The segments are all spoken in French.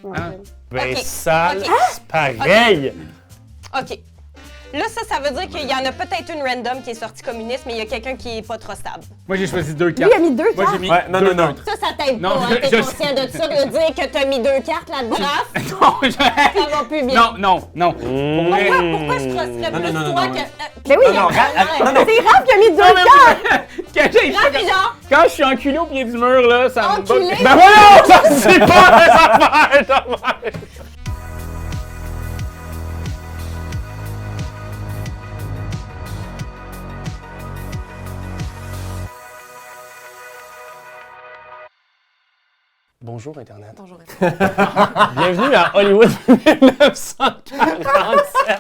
Hein? Ben Ok. sale, Ok. c'est pareil! OK. Là, ça veut dire qu'il y en a peut-être une random qui est sortie communiste, mais il y a quelqu'un qui est pas trop stable. Moi, j'ai choisi 2 Lui, cartes. il a mis 2 Moi, cartes. j'ai mis Ouais, non, deux non, non. neutres. Ça t'aide Non, pas, hein? T'es je- conscient de ça, de dire que t'as mis 2 cartes là-dedans? Non, Ça va plus bien. non. Pour vrai, Pourquoi je frustrerais plus non, toi non, que... Mais oui, Non, non, non, c'est Raph qui a mis 2 cartes. Raph, genre, Quand je suis enculé au pied du mur, là, ça me Enculé? botte. Ben voyons, ça c'est pas les affaires de même. Bonjour Internet. bonjour. Bienvenue à Hollywood 1947.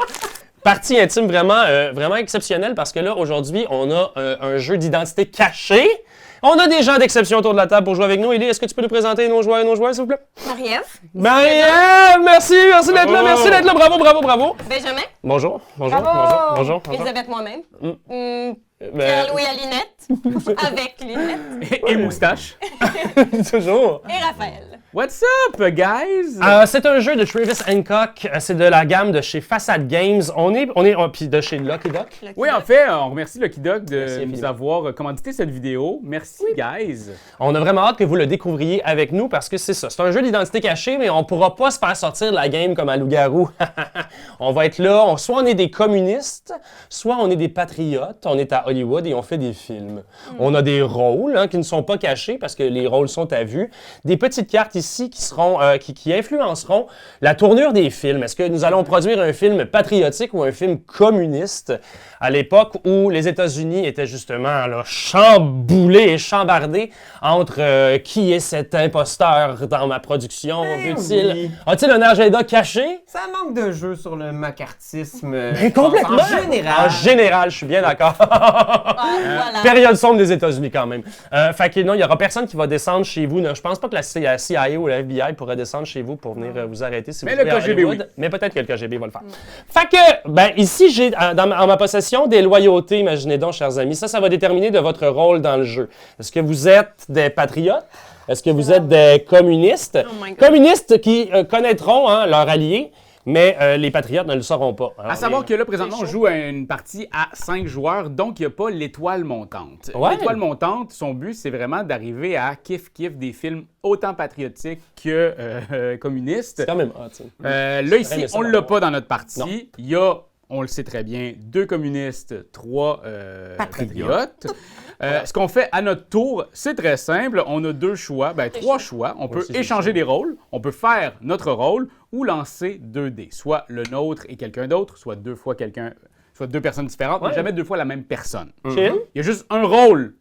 Partie intime vraiment exceptionnelle parce que là, aujourd'hui, on a un jeu d'identité caché. On a des gens d'exception autour de la table pour jouer avec nous. Élie, est-ce que tu peux nous présenter nos joueurs et nos joueurs, s'il vous plaît? Marie-Ève, Marie-Ève, merci d'être là, Bravo. merci d'être là, bravo. Benjamin, bonjour. Bravo. Bonjour. Elisabeth moi-même, Ben, Pierre-Louis à Linette, avec Linette, Et moustache. toujours. et Raphaël. What's up, guys? C'est un jeu de Travis Hancock. C'est de la gamme de chez Facade Games. Puis de chez Lucky Duck. Oui, en fait, on remercie Lucky Duck de Merci nous infiniment. avoir commandité cette vidéo. Merci, guys. On a vraiment hâte que vous le découvriez avec nous parce que c'est ça. C'est un jeu d'identité cachée, mais on pourra pas se faire sortir de la game comme à Loup-Garou. On va être là. Soit on est des communistes, soit on est des patriotes. On est à Hollywood et on fait des films. On a des rôles qui ne sont pas cachés parce que les rôles sont à vue. Des petites cartes ici qui seront, qui influenceront la tournure des films. Est-ce que nous allons produire un film patriotique ou un film communiste à l'époque où les États-Unis étaient justement là, chamboulés et chambardés entre qui est cet imposteur dans ma production? Veut-il... oui. A-t-il un agenda caché? Ça manque de jeu sur le macartisme. Mais complètement! En général. En général, je suis bien d'accord. Voilà. Période sombre des États-Unis quand même. Fait que non, il n'y aura personne qui va descendre chez vous. Je pense pas que la CIA ou la FBI pourrait descendre chez vous pour venir vous arrêter si Mais vous le vivez à KGB, Hollywood. oui. Mais peut-être que le KGB va le faire. Fait que, ben ici, j'ai en ma possession des loyautés, imaginez donc, chers amis. Ça va déterminer de votre rôle dans le jeu. Est-ce que vous êtes des patriotes? Est-ce que vous êtes des communistes? Oh my God. Communistes qui connaîtront leur allié, mais les patriotes ne le sauront pas. Alors, À savoir les- que là, présentement, on joue à une partie à 5 joueurs, donc il n'y a pas l'étoile montante. Ouais. L'étoile montante, son but, c'est vraiment d'arriver à kiff-kiff des films autant patriotiques que communistes. C'est quand même hot, tu sais. Là, ici, mais ça, on on ne va l'a pas dans notre Non. partie. Il y a, on le sait très bien, 2 communistes, 3 patriotes. Ce qu'on fait à notre tour, c'est très simple. On a 2 choix, 3 choix. On peut aussi, c'est échanger des rôles, on peut faire notre rôle ou lancer 2 dés. Soit le nôtre et quelqu'un d'autre, soit 2 fois quelqu'un, soit 2 personnes différentes, mais Ouais. jamais 2 fois la même personne. Chill. Il y a juste un rôle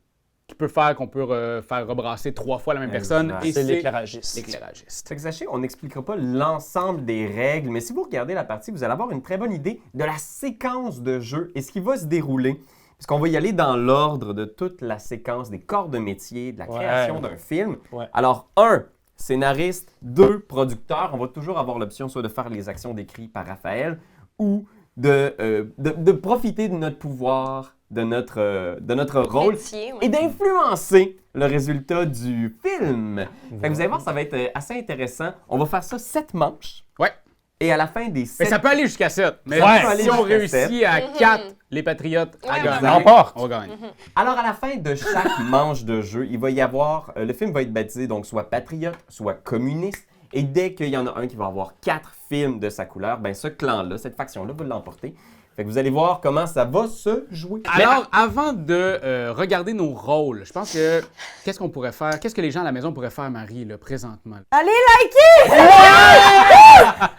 qui peut faire qu'on peut faire rebrasser 3 fois la même personne. Exact. Et C'est l'éclairagiste. l'éclairagiste. Fait que sachez, on n'expliquera pas l'ensemble des règles, mais si vous regardez la partie, vous allez avoir une très bonne idée de la séquence de jeu et ce qui va se dérouler. Parce qu'on va y aller dans l'ordre de toute la séquence des corps de métier, de la création d'un film. Ouais. Alors, 1, scénariste, 2, producteur. On va toujours avoir l'option soit de faire les actions décrites par Raphaël ou de profiter de notre pouvoir, de notre rôle Métier, ouais. et d'influencer le résultat du film. Fait que vous allez voir, ça va être assez intéressant. On va faire ça 7 manches. Ouais. Et à la fin des Mais 7... ça peut aller jusqu'à 7. Mais Ouais. si on Jusqu'à réussit à 4, les Patriotes à Ouais, gagner, ouais, ouais. L'emporte. on gagne. Alors, à la fin de chaque manche de jeu, il va y avoir... le film va être baptisé donc soit patriote, soit communiste. Et dès qu'il y en a un qui va avoir 4 films de sa couleur, ben ce clan-là, cette faction-là va l'emporter. Fait que vous allez voir comment ça va se jouer. Alors, avant de regarder nos rôles, je pense que qu'est-ce qu'on pourrait faire? Qu'est-ce que les gens à la maison pourraient faire, Marie, là, présentement? Allez, likez!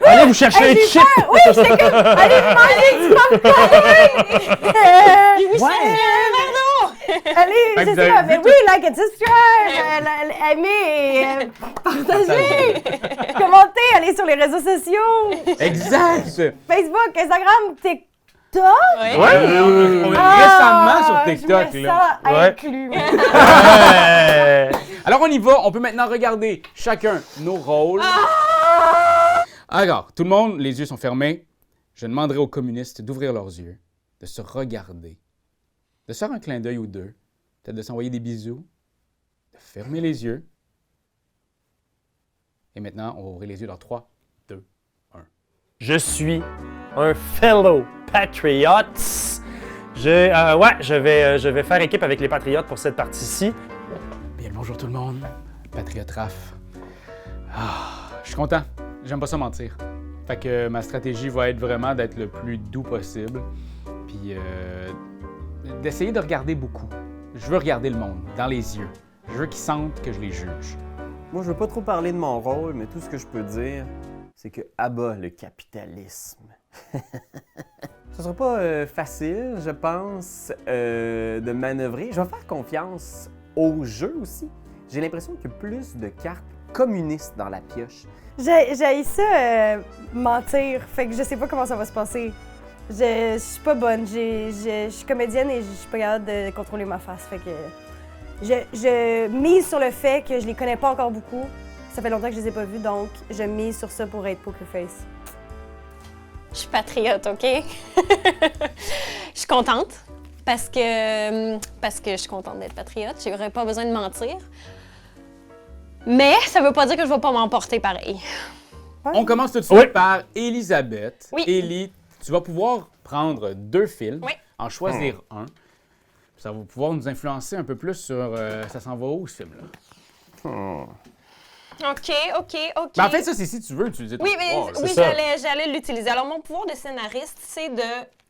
Allez vous chercher Hey, un j'ai chip! peur! Oui, j'étais comme... Allez, manger du popcorn! Allez, Fait que c'est vous avez ça. vu Mais tout- oui, like and subscribe! Aimer! Partager! Commenter! Allez sur les réseaux sociaux! Exact! Facebook, Instagram, TikTok! Ouais. On est Ah, récemment sur je TikTok, mets là. ça Ouais. inclus. Ouais. Alors, on y va. On peut maintenant regarder chacun nos rôles. Alors, tout le monde, les yeux sont fermés. Je demanderai aux communistes d'ouvrir leurs yeux, de se regarder, de se faire un clin d'œil ou deux, peut-être de s'envoyer des bisous, de fermer les yeux. Et maintenant, on va ouvrir les yeux dans 3, 2, 1. Je suis un fellow patriot. Je vais faire équipe avec les Patriotes pour cette partie-ci. Bien le bonjour tout le monde, Patriote Raph. Je suis content, j'aime pas ça mentir. Fait que ma stratégie va être vraiment d'être le plus doux possible, puis d'essayer de regarder beaucoup. Je veux regarder le monde dans les yeux. Je veux qu'ils sentent que je les juge. Moi, je veux pas trop parler de mon rôle, mais tout ce que je peux dire, c'est que abat le capitalisme. Ce sera pas facile, je pense, de manœuvrer. Je vais faire confiance au jeu aussi. J'ai l'impression qu'il y a plus de cartes communistes dans la pioche. J'ai ça, mentir, fait que je sais pas comment ça va se passer. Je suis pas bonne, je suis comédienne et je suis pas capable de contrôler ma face, fait que je mise sur le fait que je les connais pas encore beaucoup. Ça fait longtemps que je les ai pas vus, donc je mise sur ça pour être poker face. Je suis patriote, OK? Je suis contente parce que je suis contente d'être patriote. J'aurais pas besoin de mentir. Mais ça veut pas dire que je vais pas m'emporter pareil. On commence tout de suite par Elisabeth. Oui. Élie, tu vas pouvoir prendre 2 films, Oui. en choisir un. Ça va pouvoir nous influencer un peu plus sur ça s'en va où, ce film-là. OK. Ben, en fait, ça, c'est si tu veux utiliser ton Oui, mais pouvoir, là. oui, ça. j'allais l'utiliser. Alors, mon pouvoir de scénariste, c'est de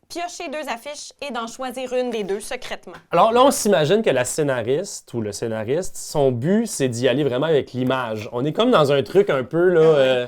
piocher 2 affiches et d'en choisir une des 2 secrètement. Alors là, on s'imagine que la scénariste ou le scénariste, son but, c'est d'y aller vraiment avec l'image. On est comme dans un truc un peu, là...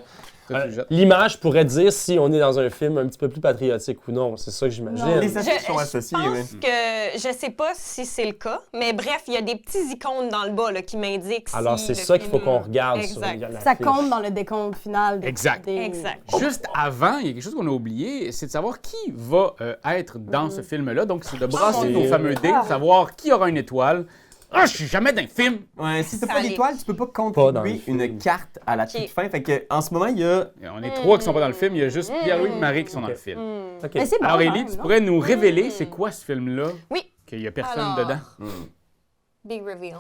Ça, tu le jettes. l'image pourrait dire si on est dans un film un petit peu plus patriotique ou non. C'est ça que j'imagine. Les affiches sont associées, Je oui. pense que, je sais pas si c'est le cas, mais bref, il y a des petits icônes dans le bas là, qui m'indiquent si Alors, c'est le ça qu'il faut film- qu'on regarde sur Exact. la Ça fiche. compte dans le décompte final. Exact. Exact. Juste avant, il y a quelque chose qu'on a oublié, c'est de savoir qui va être dans ce film-là. Donc, c'est de brasser mon nos Dieu. fameux dés, de savoir qui aura une étoile. Ah, je suis jamais dans un film! Ouais, si t'as Ça pas allait. d'étoile, tu peux pas dans le contribuer film. une carte à la toute fin. Fait que, en ce moment, il y a... Et on est 3 qui sont pas dans le film, il y a juste Pierre-Louis et Marie qui sont dans le film. OK. Mais c'est bon, Alors, quand Élie, même, tu non? pourrais nous révéler c'est quoi ce film-là, Oui. qu'il y a personne Alors. dedans? Big reveal.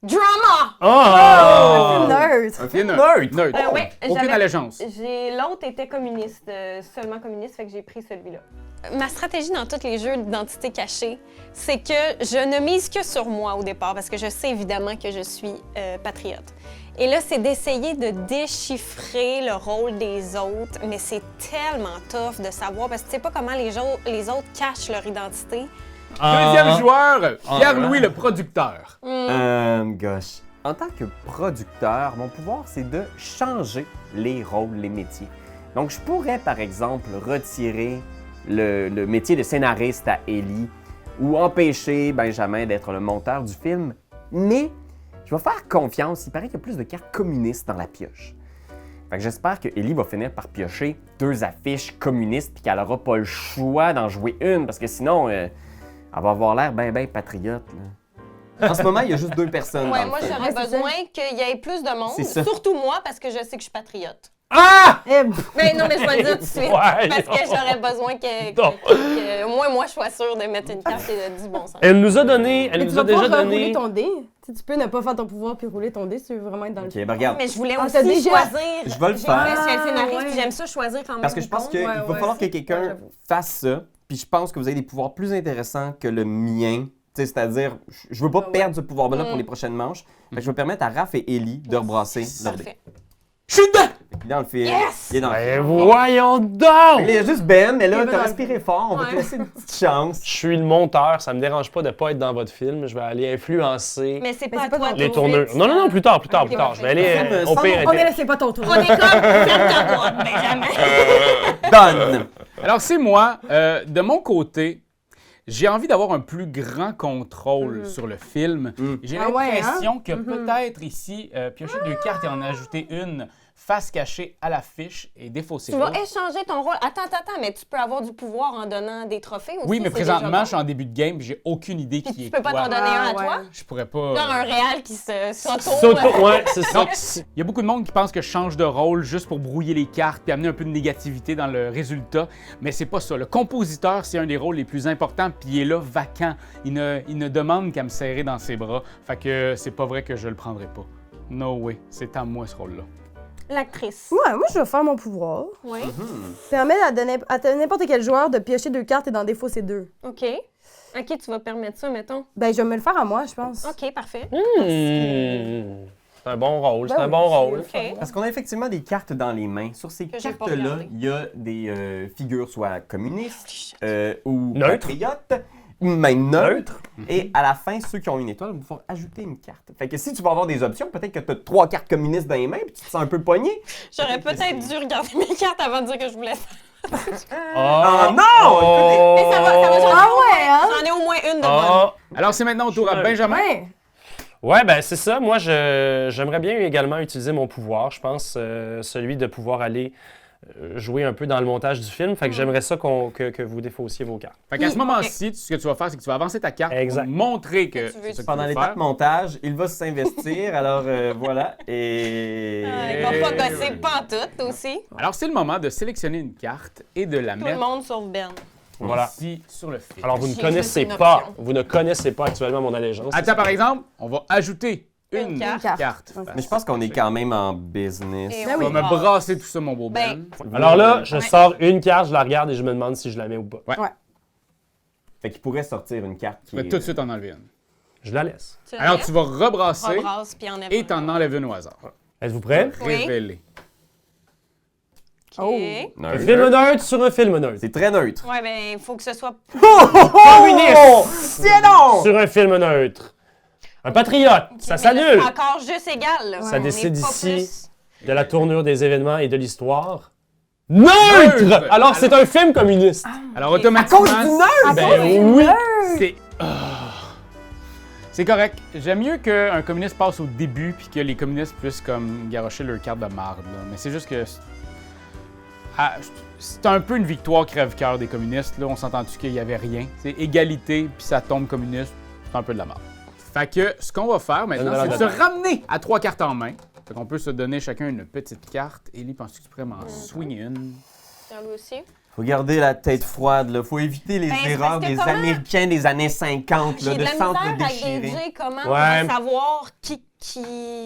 Drama! Oh! Nerd. Un film neutre. Neutre. Ouais, Aucune j'avais- allégeance. L'autre était communiste, seulement communiste, fait que j'ai pris celui-là. Ma stratégie dans tous les jeux d'identité cachée, c'est que je ne mise que sur moi au départ, parce que je sais évidemment que je suis patriote. Et là, c'est d'essayer de déchiffrer le rôle des autres, mais c'est tellement tough de savoir, parce que tu sais pas comment les autres cachent leur identité. Deuxième joueur, Pierre-Louis le producteur. Gosh. En tant que producteur, mon pouvoir, c'est de changer les rôles, les métiers. Donc, je pourrais, par exemple, retirer le métier de scénariste à Ellie ou empêcher Benjamin d'être le monteur du film, mais je vais faire confiance. Il paraît qu'il y a plus de cartes communistes dans la pioche. Fait que j'espère que Ellie va finir par piocher 2 affiches communistes puis qu'elle n'aura pas le choix d'en jouer une, parce que sinon, elle va avoir l'air ben patriote, là. En ce moment, il y a juste 2 personnes Ouais, dans le moi, film. j'aurais Ouais, c'est besoin qu'il y ait plus de monde, C'est ça. surtout moi, parce que je sais que je suis patriote. Ah! Eh, Mais non, mais je vais le dire tout de suite, Ouais, parce que non. j'aurais besoin Non. que moi, je sois sûre de mettre une carte et de du bon sens. Elle nous a donné, elle Mais tu nous a vas déjà pouvoir rouler donné. ton dé. Tu peux ne pas faire ton pouvoir puis rouler ton dé si tu veux vraiment être dans le Ok, film. ben regarde. Mais je voulais Ah, aussi t'as déjà- choisir. Je vais le J'ai faire. fait sur le scénariste, ouais. puis j'aime ça choisir quand même. Parce que je pense une qu'il compte. va falloir que quelqu'un Ouais, j'avoue. fasse ça, puis je pense que vous avez des pouvoirs plus intéressants que le mien. Tu sais, c'est-à-dire, je veux pas perdre ce pouvoir-là pour les prochaines manches. Fait que je vais permettre à Raph et Ellie de rebrasser leur dé. Parfait. Je suis dedans! Il est dans le film. Yes! Il est dans le Ben film. voyons donc! Il y a juste Ben, mais Il là, va t'as dans le respiré fort. On va te Ouais. laisser une petite chance. Je suis le monteur, ça me dérange pas de pas être dans votre film. Je vais aller influencer Mais c'est Mais pas c'est pas toi ton les tout de tourneurs. suite. Non, plus tard, Ok, Je vais parfait. aller au Sans pire. nom. Oh, mais là, c'est pas ton tour. On est comme ferme ta boîte, Benjamin. Donne! Alors, c'est moi. De mon côté, j'ai envie d'avoir un plus grand contrôle sur le film. J'ai Ah ouais, l'impression que peut-être ici, piocher 2 cartes et en ajouter une face cachée à l'affiche et défausser Tu vas l'autre. échanger ton rôle. Attends, mais tu peux avoir du pouvoir en donnant des trophées aussi. Oui, mais c'est déjà présentement, bon. je suis en début de game et j'ai aucune idée Puis qui tu est peux pas quoi. t'en donner un à Ah, toi? ouais. Je pourrais pas... Genre un réal qui s'auto... Sauto, ouais, c'est ça. Donc, il y a beaucoup de monde qui pense que je change de rôle juste pour brouiller les cartes puis amener un peu de négativité dans le résultat, mais c'est pas ça. Le compositeur, c'est un des rôles les plus importants, puis il est là vacant. Il ne demande qu'à me serrer dans ses bras, fait que c'est pas vrai que je le prendrai pas. No way. C'est à moi ce rôle-là. L'actrice. Ouais, moi, je vais faire mon pouvoir. Oui. Permet à n'importe quel joueur de piocher 2 cartes et d'en défausser 2. OK. À qui tu vas permettre ça, mettons? Ben, je vais me le faire à moi, je pense. OK, parfait. C'est un bon rôle, c'est Ben un oui, bon rôle. OK. Parce qu'on a effectivement des cartes dans les mains. Sur ces Que j'ai pas cartes-là, regardé. il y a des figures soit communistes ou Neutres. patriotes, ou même neutres. Neutre. Et à la fin, ceux qui ont une étoile vont pouvoir ajouter une carte. Fait que si tu vas avoir des options, peut-être que tu as 3 cartes communistes dans les mains puis tu te sens un peu pogné. J'aurais peut-être dû regarder mes cartes avant de dire que je voulais ça. Oh non! Mais ça va, Ah ouais, hein? j'en ai au moins une de bonne. Ah. Alors, c'est maintenant au tour à Benjamin. Ouais. Ouais, ben c'est ça. Moi, j'aimerais bien également utiliser mon pouvoir. Je pense celui de pouvoir aller jouer un peu dans le montage du film. Fait que j'aimerais ça que vous défaussiez vos cartes. Fait qu'à ce moment-ci, ce que tu vas faire, c'est que tu vas avancer ta carte Exact. pour montrer que Tu veux- c'est ça que Pendant tu veux l'étape faire. montage, il va s'investir. Alors voilà. Et. Il va pas gosser pantoute aussi. Alors, c'est le moment de sélectionner une carte et de la Tout le mettre monde sauf Ben. Voilà. ici sur le film. Alors, vous ne J'ai connaissez juste une pas, option. vous ne connaissez pas actuellement mon allégeance. Attends, par exemple, on va ajouter Une une carte. carte. Mais je pense qu'on est quand même en business. Et Ben On oui. va me brasser tout ça, mon beau Ben. Alors là, je Ouais. sors une carte, je la regarde et je me demande si je la mets ou pas. Fait qu'il pourrait sortir une carte qui Je vais est... tout de suite en enlever une. Je la laisse. Tu Alors, lèves, tu vas rebrasser rebrasse, puis enlève et une. t'en enlèves une au hasard. Êtes-vous prêts? Oui. Révéler. OK. Oh. Un Neutre. film neutre sur un film neutre. C'est très neutre. Ouais, ben, il faut que ce soit. Communiste C'est non! sur un film neutre. Un patriote, ça Mais là, s'annule. c'est encore juste égal, là. Ça On décide est pas ici plus- de la tournure des événements et de l'histoire. Neutre! Neutre! Alors, c'est un film communiste. Alors, automatiquement, Ben oui! c'est... C'est correct. J'aime mieux qu'un communiste passe au début puis que les communistes puissent comme garrocher leur carte de marde. Là. Mais c'est juste que... c'est un peu une victoire crève-cœur des communistes. Là. On s'entend-tu qu'il n'y avait rien? C'est égalité puis ça tombe communiste. C'est un peu de la marde. Fait que ce qu'on va faire maintenant, c'est de se ramener à 3 cartes en main. Fait qu'on peut se donner chacun une petite carte. Ellie, penses-tu que tu pourrais m'en swinguer une? T'en veux aussi? Faut garder la tête froide, là. Faut éviter les Ben, c'est erreurs parce que des comment- Américains des années 50, là, J'ai de de la misère à s'entre-déchirer. gager comment Ouais. on va savoir qui...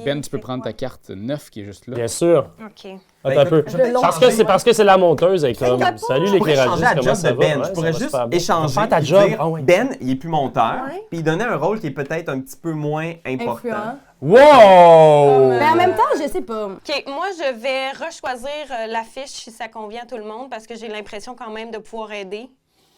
Ben, tu peux prendre ta carte 9 qui est juste là. Bien sûr. OK. Attends un peu. je vais Parce que c'est la monteuse avec Tom. réponds. Salut Je pourrais l'éclairagiste, changer la comment job ça de va? Ben. Ouais, Je ça pourrais va juste super bien. échanger. Faire ta puis job. dire, Ah ouais. Ben, il est plus monteur. Ouais. Puis il donnait un rôle qui est peut-être un petit peu moins important. Influent. Wow! Mais en même temps, je sais pas. OK, moi, je vais rechoisir l'affiche si ça convient à tout le monde parce que j'ai l'impression quand même de pouvoir aider.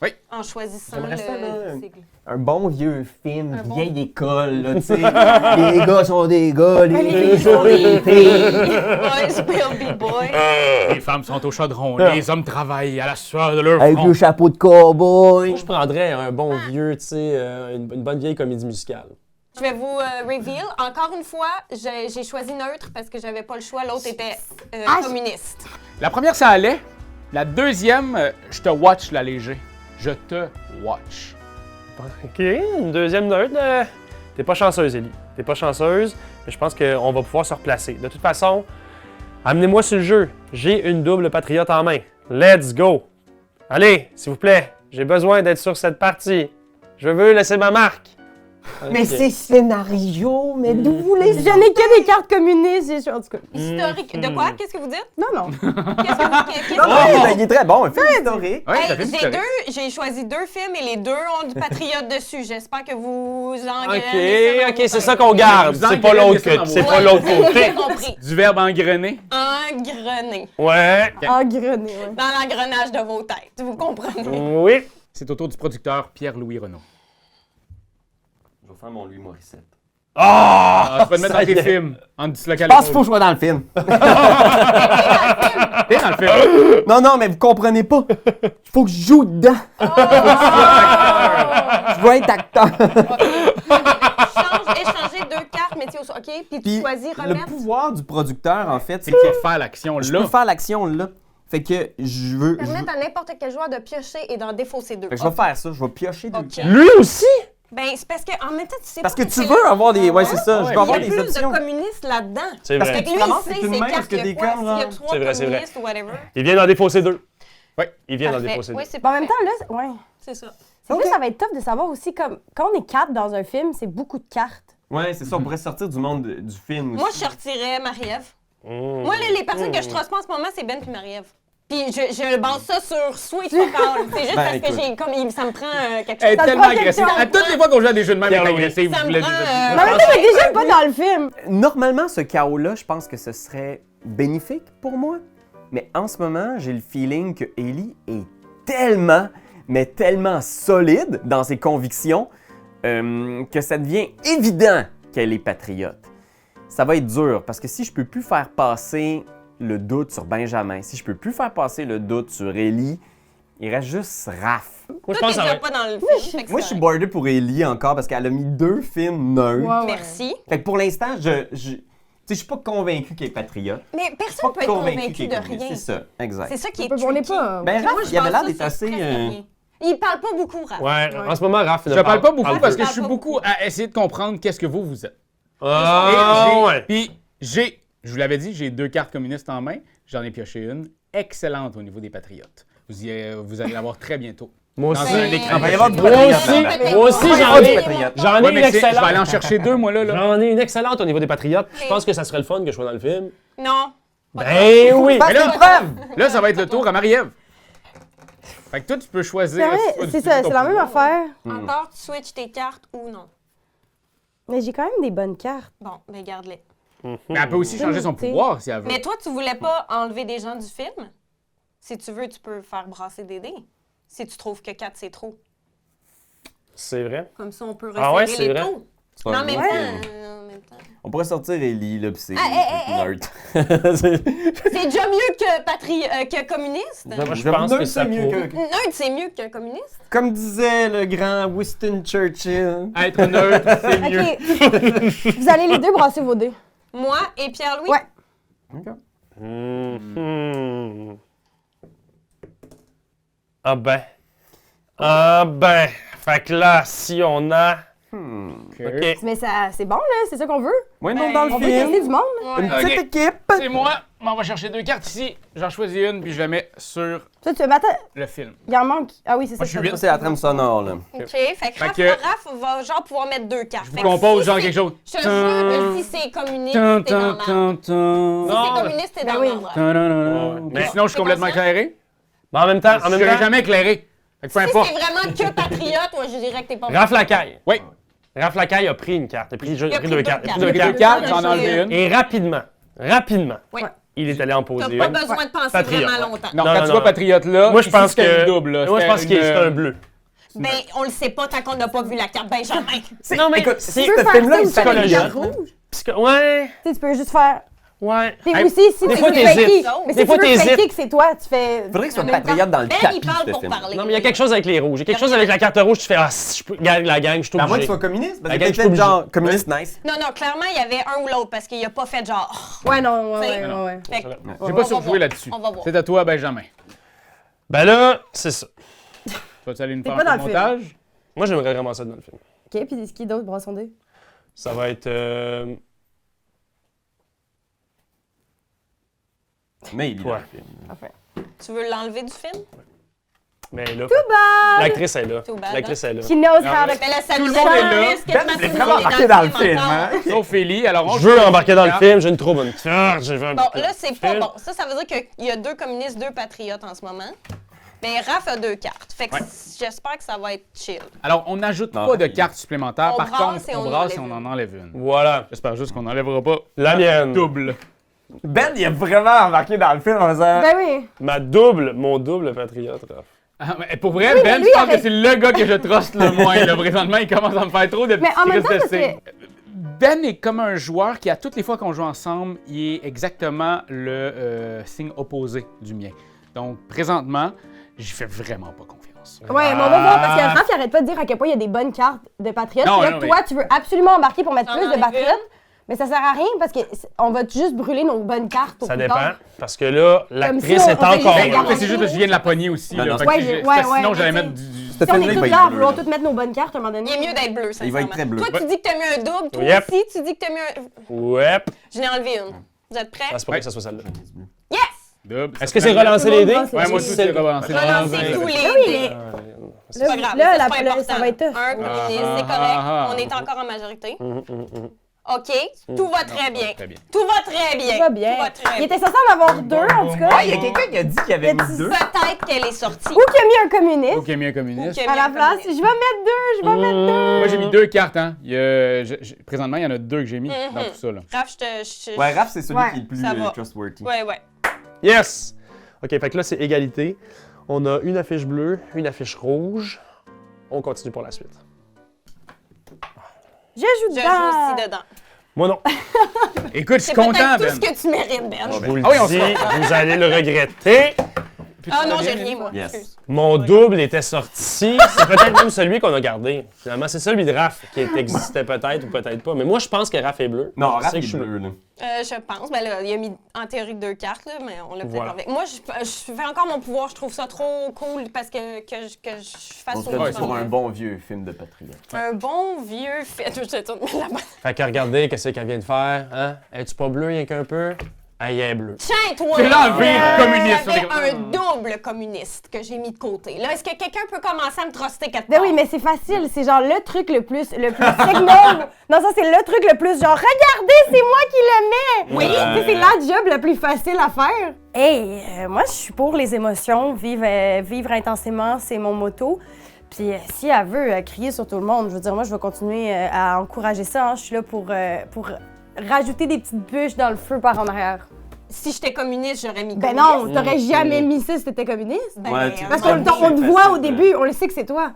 Oui. En choisissant J'aimerais ça, là. le sigle. Un bon vieux film, Un bon- vieille école, là, tu sais. Les gars sont des gars, les filles sont des filles. Boys will be boys. Les femmes sont au chaudron, les hommes travaillent à la sueur de leur Avec front. le chapeau de cowboy. Moi, je prendrais un bon vieux, tu sais, une bonne vieille comédie musicale. Je vais vous reveal. Encore une fois, j'ai choisi neutre parce que j'avais pas le choix. L'autre était communiste. La première, ça allait. La deuxième, je te watch la léger. Je te watch. OK, une deuxième neutre. T'es pas chanceuse, Ellie. T'es pas chanceuse, mais je pense qu'on va pouvoir se replacer. De toute façon, amenez-moi sur le jeu. J'ai une double patriote en main. Let's go! Allez, s'il vous plaît, j'ai besoin d'être sur cette partie. Je veux laisser ma marque. Mais Ok. c'est scénario, mais d'où vous les... Je n'ai que des cartes communistes. En tout cas. Historique. De quoi? Qu'est-ce que vous dites? Non, non. Qu'est-ce Non, que non, il est très bon, un film historique. Ouais, Hey, ça fait du correct. j'ai choisi 2 films et les 2 ont du patriote dessus. J'espère que vous engrenez OK, c'est ça qu'on garde. Vous C'est pas engrenez l'autre ça dans c'est vos- pas l'autre côté. J'ai compris. Du verbe engrener. Engrener. Ouais. Engrené, ouais. Dans l'engrenage de vos têtes. Vous comprenez? Oui. C'est au tour du producteur Pierre-Louis Renaud. Je vais faire mon Louis Morissette. Ah, tu vas te mettre ça dans tes y est. films. En dislocal. Je pense qu'il faut que je sois dans le film. T'es dans le film. Non, non, mais vous comprenez pas. Il faut que je joue dedans. Je vais être acteur. Échanger 2 cartes, métier au OK? Puis tu Puis choisis le remettre. pouvoir du producteur, en fait, C'est c'est que tu que vas faire l'action je là. peux faire l'action là. Fait que je veux... Permettre à n'importe quel joueur de piocher et d'en défausser 2. Fait que je vais faire ça, je vais piocher deux OK. cartes. Lui aussi? Ben, c'est parce qu'en même temps, tu sais Parce pas que tu c'est veux là. avoir des... Ouais, c'est ça, je Ouais, veux avoir Il y a des plus options. de communistes là-dedans. C'est Parce vrai. que Lui, il commences sait avec une ses main, cartes, parce que il y a des quoi, comme, s'il y a genre- 3 C'est vrai, c'est vrai. communistes ou whatever. Il vient d'en défausser 2. Oui. Il vient d'en Parfait. défausser 2. Oui, c'est Mais en même parfait. temps, là, ouais. C'est ça. C'est plus, ça va être tough de savoir aussi, comme, quand on est 4 dans un film, c'est beaucoup de cartes. Ouais, c'est ça, on pourrait sortir du monde du film aussi. Moi, je sortirais Marie-Ève. Moi, les personnes que je trosse pas en ce moment, c'est Ben puis Marie-Ève. Puis je base ça sur Sweet Fuck All. C'est juste parce que j'ai comme ça me prend quelque Elle est chose. tellement prend quelque agressive. chose. À toutes les fois qu'on joue à des jeux de même, elle est Pierre-Louis. agressive. Ça Je me voulais prend, dire. Mais en même temps, elle est déjà pas dans le film. Normalement, ce chaos-là, je pense que ce serait bénéfique pour moi. Mais en ce moment, j'ai le feeling que Ellie est tellement, mais tellement solide dans ses convictions que ça devient évident qu'elle est patriote. Ça va être dur parce que si je peux plus faire passer le doute sur Benjamin, si je peux plus faire passer le doute sur Ellie, il reste juste Raph. Moi, je Toi, pense t'es que ça va déjà être... pas dans le film. fait que Moi, je c'est suis correct. bordé pour Ellie encore parce qu'elle a mis 2 films neutres. Ouais, ouais. Merci. Fait que pour l'instant, tu sais, je suis pas convaincu qu'elle est patriote. Mais Je suis personne pas peut être convaincu qu'elle de est communiste. rien. C'est ça, exact. C'est ça qui est On n'est tricky. pas. Ben, Moi, Raph, je il avait pense l'air ça d'être sur assez... presque rien. Il parle pas beaucoup, Raph. Ouais, en ce moment, Raph... Je parle pas beaucoup parce que peu. je suis beaucoup à essayer de comprendre qu'est-ce que vous êtes. Ah, ouais. Puis je vous l'avais dit, j'ai 2 cartes communistes en main. J'en ai pioché une excellente au niveau des patriotes. Vous allez l'avoir très bientôt. Moi Dans aussi. un écran. Il va y avoir du Moi patriote aussi, là-dedans. moi aussi, Ouais, j'en ouais, ai, ouais. j'en ai Ouais, une mais je vais aller en excellente. chercher 2, moi, là. J'en ai une excellente au niveau des patriotes. Je pense que ça serait le fun que je sois dans le film. Non. Ben oui! Passe là- tes preuves! Là, ça va être le tour à Marie-Ève. Fait que toi, tu peux choisir. C'est vrai, c'est ça, c'est la même affaire. Encore, tu switches tes cartes ou non? Mais j'ai quand même des bonnes cartes. Bon, ben garde-les. Mais elle peut aussi changer son pouvoir si elle veut. Mais toi, tu voulais pas enlever des gens du film? Si tu veux, tu peux faire brasser des dés. Si tu trouves que 4, c'est trop. C'est vrai. Comme ça, on peut Ah ouais, resserrer c'est les vrai. taux. C'est pas Mais en un même gros temps, film. en même temps. On pourrait sortir Ellie, là, pis c'est neutre. C'est déjà mieux que communiste. Moi, je pense que ça pourrait. Neutre, c'est mieux qu'un communiste. Comme disait le grand Winston Churchill. Être neutre, c'est mieux. OK. Vous allez les deux brasser vos dés. Moi et Pierre-Louis. Ouais. Ok. Mhm. Ah ben. Ah ben. Fait que là, si on a... OK. Mais ça, c'est bon, là. C'est ça qu'on veut. Moins de monde dans le On veut tester film. du monde. là. Une petite Ok. équipe. C'est moi. On va chercher 2 cartes ici. J'en choisis une, puis je la mets sur Ça, tu veux attends, le film. il en manque. Ah oui, c'est ça. Moi, je suis ça. huit. Ça, c'est la trame sonore, là. OK. Fait que Raph va genre pouvoir mettre 2 cartes. Je vous compose genre quelque chose. Je te jure que si c'est communiste, t'es dans l'arbre. Si Non, c'est communiste, t'es Ben dans oui. l'arbre. Mais- Sinon, je suis complètement C'est pas éclairé. Mais en même temps, Je serai jamais éclairé. Fait que peu Si importe. c'est vraiment que patriote, moi, je dirais que t'es pas Raph Lacaille. Oui. Raph Lacaille a pris une carte. Il a pris, Il a pris 2 deux cartes. Il a pris cartes. 2 Deux cartes. cartes, j'en ai enlevé une. Et rapidement, Oui. il est allé en poser T'as pas une. besoin de penser Patriote, vraiment ouais. longtemps. Non, Non, quand non, tu vois non. Patriote là, Moi, je ici, pense c'était que... une double. Là. Moi, je C'était pense que c'est un bleu. Ben, on le sait pas tant qu'on n'a pas vu la carte Benjamin. Non, mais Écoute, c'est si Tu peux ce faire film-là, ça il aussi avec s'appelle les cartes Psychologie. rouges. Ouais, Tu sais, tu peux juste faire. ouais. Puis Hey, aussi, si des tu fois, veux t'hésites. faker, mais Des si fois, tu veux t'hésites. faker que c'est toi, tu fais. Faudrait qu'il soit En même patriote dans le Ben, tapis, il parle ce pour film. parler. Non, mais il y a quelque chose avec les rouges. Il y a quelque chose avec la carte rouge, tu fais, ah, si je peux, regarde la gang, je suis À moins obligé. qu'il soit communiste, parce La que gang, je suis peut-être genre obligé. communiste nice. Non, non, clairement, il y avait un ou l'autre parce qu'il a pas fait genre. Ouais, non, ouais, C'est- ouais. Fait que, J'ai On pas va surjoué voir. là-dessus. On va voir. C'est à toi, Benjamin. Ben là, c'est ça. Tu vas-tu aller nous T'es faire pas un dans peu de le film. montage? Moi, j'aimerais vraiment ça dans le film. OK, puis ce qui d'autre, brasse son dé? Ça va être... Mais il est dans Ouais. le film. Parfait. tu veux l'enlever du film? Mais là, Bye! l'actrice est là. Too bad, L'actrice est là. She knows how to. Mais là, ça Tout le nous monde est là. intéresse quasiment Ben, tout c'est le vraiment monde est embarqué dans le film film, encore. hein? Sauf Ellie, alors on Je veux joue embarquer dans le carte. film, j'ai une trop bonne carte. Je veux Bon, embarquer là, dans c'est le pas film. bon. Ça veut dire qu'il y a 2 communistes, 2 patriotes en ce moment. Mais Raph a 2 cartes. Fait que Ouais. j'espère que ça va être chill. Alors, on n'ajoute Non. pas de cartes supplémentaires. On Par brasse contre, et on on brasse et enlève on en une. enlève une. Voilà. J'espère juste qu'on n'enlèvera pas La mienne. double. Ben, il est vraiment embarqué dans le film en faisant. Ben oui. Mon double patriote, Raph. Ah, mais pour vrai, Oui, Ben, mais je lui, pense que arrête. c'est le gars que je truste le moins. Là. Présentement, il commence à me faire trop de Mais en petits même temps, crises de parce signes. Ben est comme un joueur qui, à toutes les fois qu'on joue ensemble, il est exactement le signe opposé du mien. Donc, présentement, j'y fais vraiment pas confiance. Ouais, mais on va voir parce que Raph, il arrête pas de dire à quel point il y a des bonnes cartes de patriotes. Non, Puis là, non, toi, tu veux absolument embarquer pour mettre J'en plus de enlève patriotes. Mais ça sert à rien parce que on va juste brûler nos bonnes cartes pour Ça plus dépend, tard. parce que là, l'actrice si on est fait encore juste Ben, regarder. en fait, c'est juste parce que je viens de la pogner aussi. Non, là. non, Fait que ouais, j'ai- ouais, parce que sinon, ouais, j'allais mais mettre tu du... Ce Si on film-là, est il va tous être là, bleu, vouloir là. toutes mettre nos bonnes cartes à un moment donné. Il est mieux d'être bleu, sincèrement. Il va être très bleu. Toi, tu dis que t'as mis un double. Toi Yep. aussi, tu dis que t'as mis un... Ouais. Je n'ai enlevé une. Vous êtes prêts? Ah, c'est pas que ça soit celle-là. Yes! Double, Est-ce ça que c'est fait- relancer les dés? Ouais, Ouais, moi aussi, c'est relancer. Relancer tous les Oui, dés. mais C'est pas grave, là, ça, c'est pas important. ça va être tough. Un communiste, c'est correct. On est encore en majorité. OK, tout va très bien. Très bien. Tout va très bien. Tout va bien. Tout va très Il bien. était censé en avoir deux, en tout cas. Ah, il y a quelqu'un qui a dit qu'il y avait mis 2. Peut-être qu'elle est sortie. Ou qui a mis un communiste. Ok, mis un communiste. Ou que- À la place, je vais mettre deux. Moi, j'ai mis 2 cartes, hein. Présentement, il y en a 2 que j'ai mis dans tout ça, là. Raph, Ouais, Raph, c'est celui Ouais, qui est le plus ça va. trustworthy. Ouais. Yes! OK, fait que là, c'est égalité. On a une affiche bleue, une affiche rouge. On continue pour la suite. Je joue Je joue dedans. aussi dedans. Moi, non. Écoute, je suis C'est content, peut-être tout Ben. ce que tu mérites, Ben. Je vous le Ah oui, on dis, se vous allez le regretter. Ah non, j'ai rien, moi. Yes. Excuse. Mon double était sorti. C'est peut-être même celui qu'on a gardé. Finalement, c'est celui de Raph qui existait peut-être ou peut-être pas. Mais moi, je pense que Raph est bleu. Non, Je Raph sais est que je suis bleu, là. Je pense. Ben là, il a mis en théorie 2 cartes, là, mais on l'a peut-être Voilà. enlevé. Moi, je fais encore mon pouvoir. Je trouve ça trop cool parce que je fasse On au serait moins sur un bon vieux film de patriote. Un bon vieux fait. Je te tourne là-bas. Fait que regardez, qu'est-ce qu'elle vient de faire. Hein? Es-tu pas bleu, rien qu'un peu? Ah, il est bleu. Tiens, toi! C'est l'enlever, communiste. J'avais un double communiste que j'ai mis de côté. Là, est-ce que quelqu'un peut commencer à me truster quelque Ben part? oui, mais c'est facile. C'est genre le truc le plus signal. Non, ça, c'est le truc le plus genre, regardez, c'est moi qui le mets. Oui, tu sais, c'est la job la plus facile à faire. Hey, moi, je suis pour les émotions. Vivre intensément, c'est mon motto. Puis si elle veut crier sur tout le monde, je veux dire, moi, je vais continuer à encourager ça. Hein. Je suis là pour rajouter des petites bûches dans le feu par en arrière. Si j'étais communiste, j'aurais mis Ben communiste. non, t'aurais jamais mis ça si t'étais communiste. Ben, Ouais, Parce Ça qu'on me on te fait voit au facile, début, on le sait que c'est toi.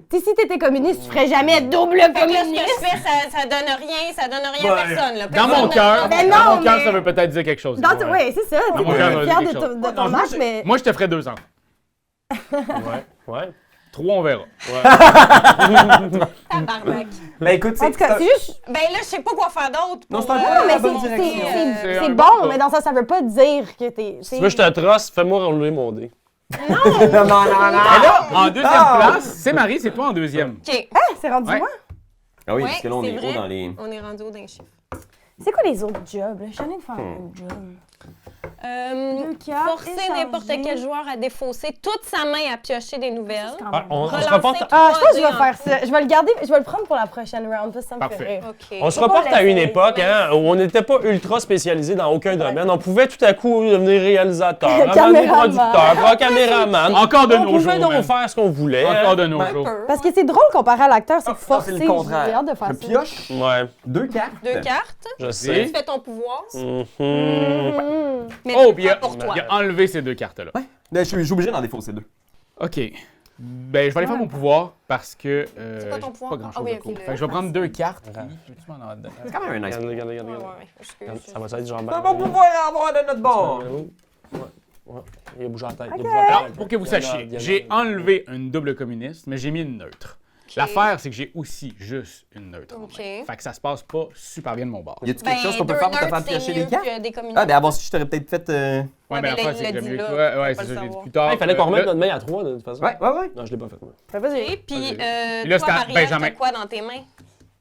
Tu sais, si t'étais communiste, tu ferais jamais double Fait que là, ce que communiste. je fais, ça donne rien à Ouais. personne. Là. Dans Personne mon ne- cœur, Ben dans non, mon cœur, mais- ça veut peut-être dire quelque chose. Oui, c'est ça. mon Tu cœur, es ça fier dit de quelque chose. de ton match, mais... Moi, je te ferais 2 ans. Ouais. 3, on verra. Tabarnak. Ben écoute, En tout cas, c'est juste... Ben là, je sais pas quoi faire d'autre. Non, pour, c'est un Non, mais la bonne direction. C'est c'est un bon, bon mais dans ça veut pas dire que t'es... Si tu veux que je te trosse, fais-moi rouler mon dé. Non, non, non, Et là, en deuxième place, c'est Marie, c'est toi en deuxième. OK. Ah, c'est rendu Ouais. moi? Ah oui, Ouais, parce que là, on c'est est vrai. haut dans les... On est rendu au d'un chiffre. C'est quoi les autres jobs, là? Je suis allée de faire un job. Deux cartes, Forcer échanger. n'importe quel joueur à défausser toute sa main à piocher des nouvelles. Ah, on se Relancer reporte, Ah, je pense que je vais 3D en- faire ça. Je vais le garder, je vais le prendre pour la prochaine round, parce que ça me Parfait. fait rire. OK. on se Faut reporte pas à une l'essayer. époque hein, où on n'était pas ultra spécialisé dans aucun domaine. On pouvait tout à coup devenir réalisateur, ramener Caméraman. producteur, caméraman. Encore de on nos jours, pouvait donc man. faire ce qu'on voulait. Encore de nos Un jours. peu. Parce que c'est drôle comparé à l'acteur, c'est Ah, forcé. c'est le contraire. J'ai hâte de faire Je ça. pioche Ouais, 2 cartes. 2 cartes. je sais. Tu fais ton pouvoir. Mhm. Mais Oh, tu puis le prends pour toi. il a enlevé ces 2 cartes-là. Ben, je suis obligé d'en défausser 2. OK. Ben, je vais aller faire mon pouvoir parce que C'est quoi ton j'ai pouvoir? pas grand-chose Ah oui, de ok, cool. le- Fait que je vais prendre 2 cartes. Peux-tu m'en en donner? C'est quand même un nice. Regardez, regardez, Ouais, regardez. ouais, excuse. Ça va être genre... On va pouvoir avoir de notre bord. Ouais. Il a bougé la tête. Ok. Il a bougé la Alors, tête. pour que vous Regarde, sachiez, regarde. j'ai enlevé une double communiste, mais j'ai mis une neutre. L'affaire, c'est que j'ai aussi juste une neutre. en main. OK. Fait que ça se passe pas super bien de mon bord. Y a-tu Ben, quelque chose qu'on peut deux faire pour te neutres, faire piocher c'est des mieux cartes? que des communistes. Ah, ben avant, si je t'aurais peut-être fait. Ouais, mais mais là, l'affaire, il c'est l'a que dit mieux là, que on ouais, peut c'est pas ça, le j'ai dit savoir. plus tard. Ah, il fallait qu'on remette là- notre main à 3 de toute façon. Ouais. Non, je l'ai pas fait, moi. Ben, vas-y. Et puis, Là, toi, c'est à Maria, Benjamin. t'as quoi dans tes mains?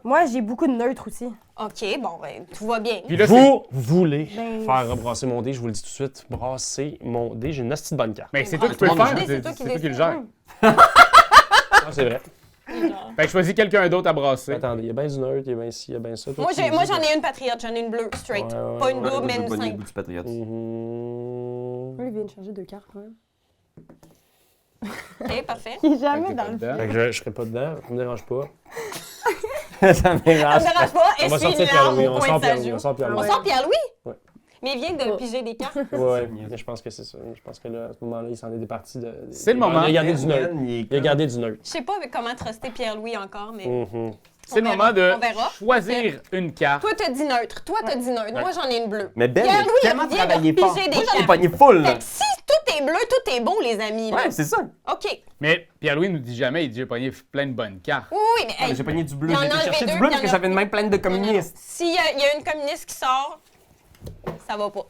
Moi, j'ai beaucoup de neutres aussi. OK, bon, ben, tout va bien. Puis là, Vous voulez Ben- faire rebrasser mon dé, je vous le dis tout de suite, brasser mon dé, j'ai une hostie de bonne carte. mais c'est toi qui peux Tout le le monde faire, le dit, c'est toi qui toi qui le décides. gères. Ah, c'est vrai. Fait que choisis quelqu'un d'autre à brasser. Attendez, il y a bien du neutre, il y a bien ci, il y a bien ça. Toi, Moi, tu moi me dis- j'en ai une patriote, j'en ai une bleue, straight. Ouais, Pas une ouais, double, mais Je veux une pogner le simple. bout du patriote. Mhm. Lui, il vient de changer de carte quand même. OK, parfait. Il est jamais Fait que dans t'es le pas dedans. Fait que je serai pas dedans, ça me dérange pas. Ça Ça m'érange. me dérange pas, On va essuie sortir une larme Pierre-Louis, au on coin sort de sa Pierre-Louis, joue. on sort On Pierre-Louis. sort Pierre-Louis? Ouais. Mais il vient de piger des cartes. Ouais, je pense que c'est ça. Je pense que là, à ce moment-là, il s'en est départi de. C'est le moment. Il a gardé du neutre. Il a gardé du neutre. Je sais pas comment truster Pierre-Louis encore, mais... Mhm. C'est le On moment de verra, on verra. choisir une carte. Toi, t'as dit neutre. Toi, t'as dit neutre. Moi, j'en ai une bleue. Mais Ben, il a Pierre-Louis, tellement il vient de travaillé fort. piger des Moi, j'en ai cartes. pogné full, là. Fait que si tout est bleu, tout est beau, les amis. là. Ouais, c'est ça. OK. Mais Pierre-Louis nous dit jamais, il dit j'ai pogné plein de bonnes cartes. Oui, oui, mais... Ah, mais hey, j'ai pogné du bleu. il y en J'ai été a chercher enlevé du deux, bleu il y parce que en a- j'avais une main pleine de communistes. S'il y a une communiste qui sort, ça va pas.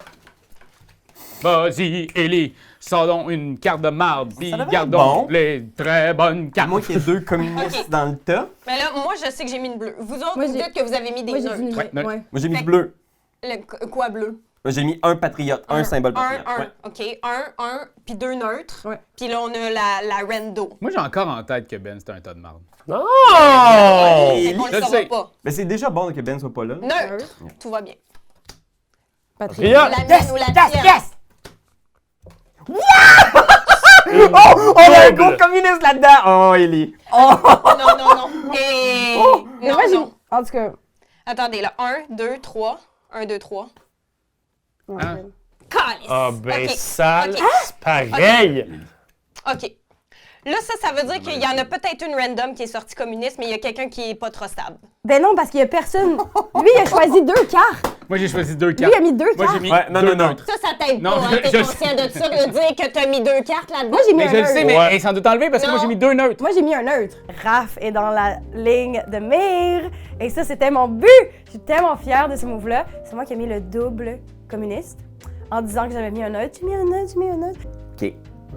Vas-y, Ellie, sors donc une carte de marde, puis Ça devrait gardons être bon. les très bonnes À cartes. moins qu'il y ait 2 communistes Ok. dans le tas. Mais là, moi, je sais que j'ai mis une bleue. Vous autres, Moi, vous j'ai- dites que vous avez mis des Moi, j'ai neutres. dit Ouais, ouais. neutre. Moi, j'ai mis Fait du que- bleu. Quoi bleu? Moi, j'ai mis un patriote, un symbole patriote. Un, Ouais. OK. Un, puis 2 neutres. Ouais. Puis là, on a la rando. Moi, j'ai encore en tête que Ben, c'est un tas de marde. Oh! Fait qu'on je le le saura sais. pas. Mais c'est déjà bon que Ben soit pas là. Neutre. Tout va bien. Patriote! La mienne ou la tienne. Oh! On a un gros communiste là-dedans! Oh, Ellie! Oh! Non. Et... Mais non, moi, non. En tout cas. Attendez, là. 1, 2, 3. 1, 2, 3. ouais. Hein? Calice! Ah ben OK. sale, OK. c'est pareil! OK. Là, ça veut dire qu'il y en a peut-être une random qui est sortie communiste, mais il y a quelqu'un qui est pas trop stable. Ben non, parce qu'il y a personne. Lui, il a choisi 2 cartes. Moi, j'ai choisi 2 Lui, cartes. il a mis 2 Moi, cartes. j'ai mis Ouais, non, deux non. neutres. Ça t'aide Non, pas, hein? T'es je- conscient de ça, de dire que t'as mis 2 cartes là-dedans? Moi, j'ai mis Mais un je le neutre. sais, mais Ouais. elle s'en doute enlever parce que moi, Non. j'ai mis 2 neutres. Moi, j'ai mis un neutre. Raph est dans la ligne de mire. Et ça, c'était mon but. Je suis tellement fière de ce move-là. C'est moi qui ai mis le double communiste en disant que j'avais mis un neutre. J'ai mis un neutre, j'ai mis un neutre. OK,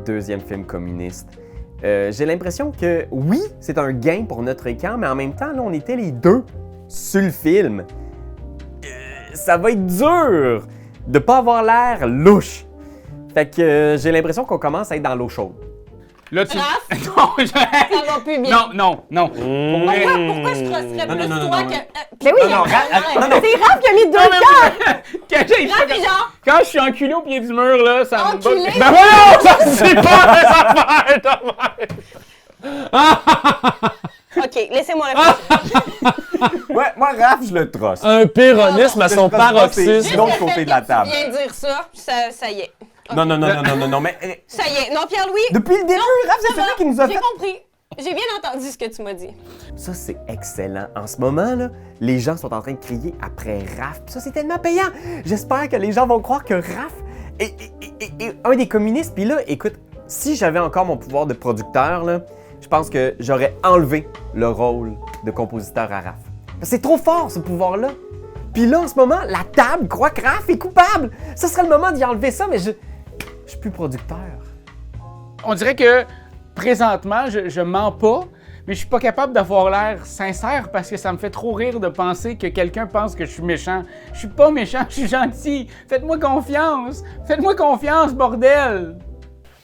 deuxième film communiste. J'ai l'impression que, oui, c'est un gain pour notre camp, mais en même temps, là, on était les deux sur le film. Ça va être dur de pas avoir l'air louche. Fait que j'ai l'impression qu'on commence à être dans l'eau chaude. Là, tu. Raph? Non, je. Ça va plus bien. Non. Pourquoi je trosserais Non, plus non, toi non, que... Mais oui, non, c'est Raph qui a mis 2 cartes. Quand je suis enculé au pied du mur, là, ça me Enculé? bat. Ben voyons, ça c'est pas les affaires de même! OK, laissez-moi réfléchir. Ouais, moi, Raph, je le trosse. Un péronisme à son Je trosse pas, c'est paroxysme. de l'autre côté de la table. Tu viens de dire ça y est. OK. Non, mais Ça y est. Non, Pierre-Louis, depuis le début, Raph, c'est ça celui va. qui nous a J'ai fait... compris. J'ai bien entendu ce que tu m'as dit. Ça, c'est excellent. En ce moment, là, les gens sont en train de crier après Raph. Puis ça, c'est tellement payant. J'espère que les gens vont croire que Raph est un des communistes. Puis là, écoute, si j'avais encore mon pouvoir de producteur, là, je pense que j'aurais enlevé le rôle de compositeur à Raph. Parce que c'est trop fort, ce pouvoir-là. Puis là, en ce moment, la table croit que Raph est coupable. Ça serait le moment d'y enlever ça, mais je suis plus producteur. On dirait que présentement, je mens pas, mais je suis pas capable d'avoir l'air sincère parce que ça me fait trop rire de penser que quelqu'un pense que je suis méchant. Je suis pas méchant, je suis gentil. Faites-moi confiance. Faites-moi confiance, bordel.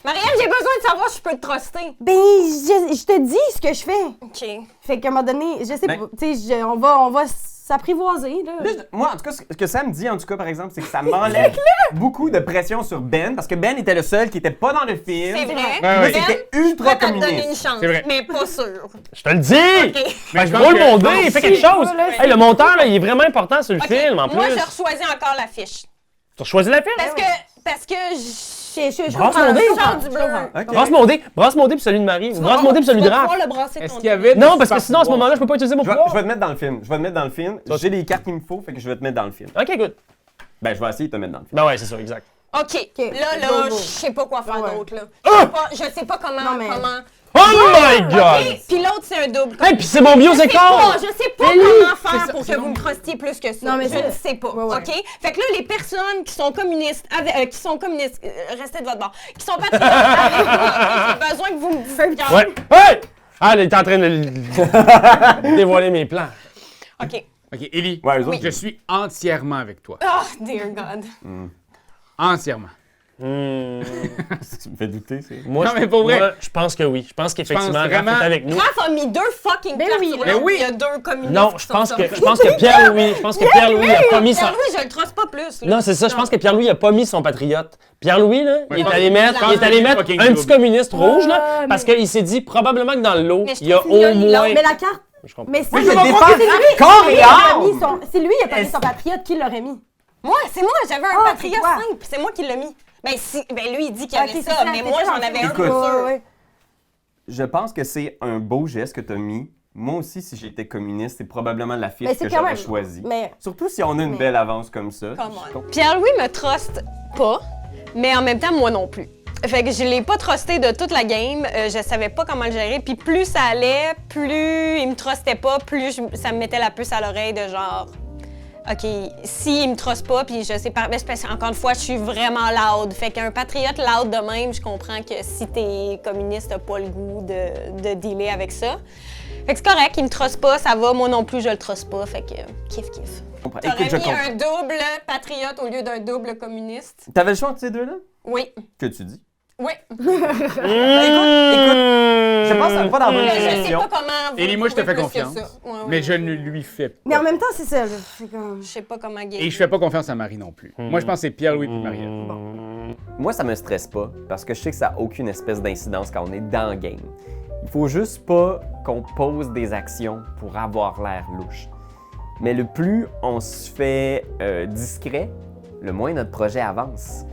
Marielle, j'ai besoin de savoir si je peux te truster. Ben, je te dis ce que je fais. OK. Fait qu'à un moment donné, je sais Ben- pas, tu sais, on va s'apprivoiser, là. Là, moi, en tout cas, ce que ça me dit, en tout cas, par exemple, c'est que ça m'enlève beaucoup de pression sur Ben, parce que Ben était le seul qui était pas dans le film. C'est vrai. Ouais, Là, ouais. c'était Je ultra peux te donner une communiste. chance, C'est vrai. mais pas sûr. Je te le dis! OK. Ben, je je roule pense mon que- dé, fais quelque chose! là, Hey, le monteur, là, il est vraiment important sur le OK. film, en plus. Moi, je choisis encore la fiche. Tu as choisi la film? Parce que Je Brasse comprends, mon dé. je comprends, Genre du je bleu. comprends. Ok. Brasse mon dé puis celui de Marie. Ou brasse mon dé puis celui de Tu vas Raph. pouvoir le brasser Est-ce ton qu'il y dé. avait. Non, des parce que sinon, à ce super moment-là, je peux pas utiliser mon Je vais pouvoir. te mettre dans le film. Je vais te mettre dans le film. J'ai les cartes qu'il me faut, fait que je vais te mettre dans le film. Ok, good. Ben, je vais essayer de te mettre dans le film. Ben ouais, c'est ça, exact. OK. Là, Go, go. je sais pas quoi faire Ouais. d'autre, là. Ah! Je sais pas comment... Non, mais- Oh my god! OK, puis l'autre, c'est un double. Hey, puis c'est mon Je sais biosecor! pas comment faire ça, pour que sinon- vous me trustiez plus que ça. Non, mais je ça- ne sais pas, Ouais, ouais. OK? Fait que là, les personnes qui sont communistes, restez de votre bord, qui sont patriotes avec moi, j'ai besoin que vous me disiez... Ouais. Hey! Ah, il est en train de dévoiler mes plans. OK. Ok, Ellie, Ouais, eux autres, je suis entièrement avec toi. Oh, dear God. Entièrement. tu me fais douter, c'est. Moi, Non, mais pour vrai- moi, je pense que oui. Je pense qu'effectivement, Je pense Raph vraiment- est avec nous. Raph a mis 2 fucking Ben cartes oui, sur ben l'autre, oui. il y a 2 communistes Non, qui je sont pense sortis. que Pierre-Louis, je pense que Pierre-Louis a pas mis son... Pierre-Louis, je le trosse pas plus, là. Non, c'est ça, je pense que Pierre-Louis a pas mis son patriote. Pierre-Louis, là, il est je allé mettre, pense il est allé que mettre fucking un petit double. communiste rouge, là, Ah, parce mais- qu'il s'est dit probablement que dans le lot, Mais je il y a trouve qu'il y a au une moins... Mais la carte. Je comprends. Mais si Oui, je je comprends défends que c'est lui, corps et il a pas âme. mis son- c'est lui, il a pas mis Est-ce- son patriote qui l'aurait mis. Moi, c'est moi, j'avais un Ah, patriote c'est toi. simple, c'est moi qui l'ai mis. Ben lui, il dit qu'il y Ok, avait c'est ça, ça, mais c'était moi, dans j'en le avais film. un pour Écoute. sûr. Ouais. Je pense que c'est un beau geste que tu as mis. Moi aussi, si j'étais communiste, c'est probablement la Mais fiche c'est que quand j'aurais même- choisie. Mais Surtout si on a une Mais- belle avance comme ça. Come on. Pierre-Louis me truste pas, mais en même temps, moi non plus. Fait que je l'ai pas trusté de toute la game, je savais pas comment le gérer, puis plus ça allait, plus il me trustait pas, plus ça me mettait la puce à l'oreille de genre... OK, s'il me truste pas, puis je sais pas... Mais c'est parce qu'encore une fois, je suis vraiment loud. Fait qu'un patriote loud de même, je comprends que si t'es communiste, t'as pas le goût de dealer avec ça. Fait que c'est correct, il me trosse pas, ça va, moi non plus je le trosse pas, fait que kiff. T'aurais Écoute, je mis comprends. un double patriote au lieu d'un double communiste? T'avais le choix entre ces deux-là? Oui. Que tu dis? Oui. Écoute, je pense que ça va pas dans la bonne Je sais direction. pas comment vous Élie, moi, je te trouvez fais plus que confiance. ça. Ouais. Mais je ne lui fais pas. Mais en même temps, c'est ça. Là. C'est comme... Je sais pas comment gagner. Et je fais pas confiance à Marie non plus. Moi, je pense que c'est Pierre-Louis puis Marie. Moi, ça me stresse pas parce que je sais que ça n'a aucune espèce d'incidence quand on est dans le game. Il faut juste pas qu'on pose des actions pour avoir l'air louche. Mais le plus on se fait discret, le moins notre projet avance.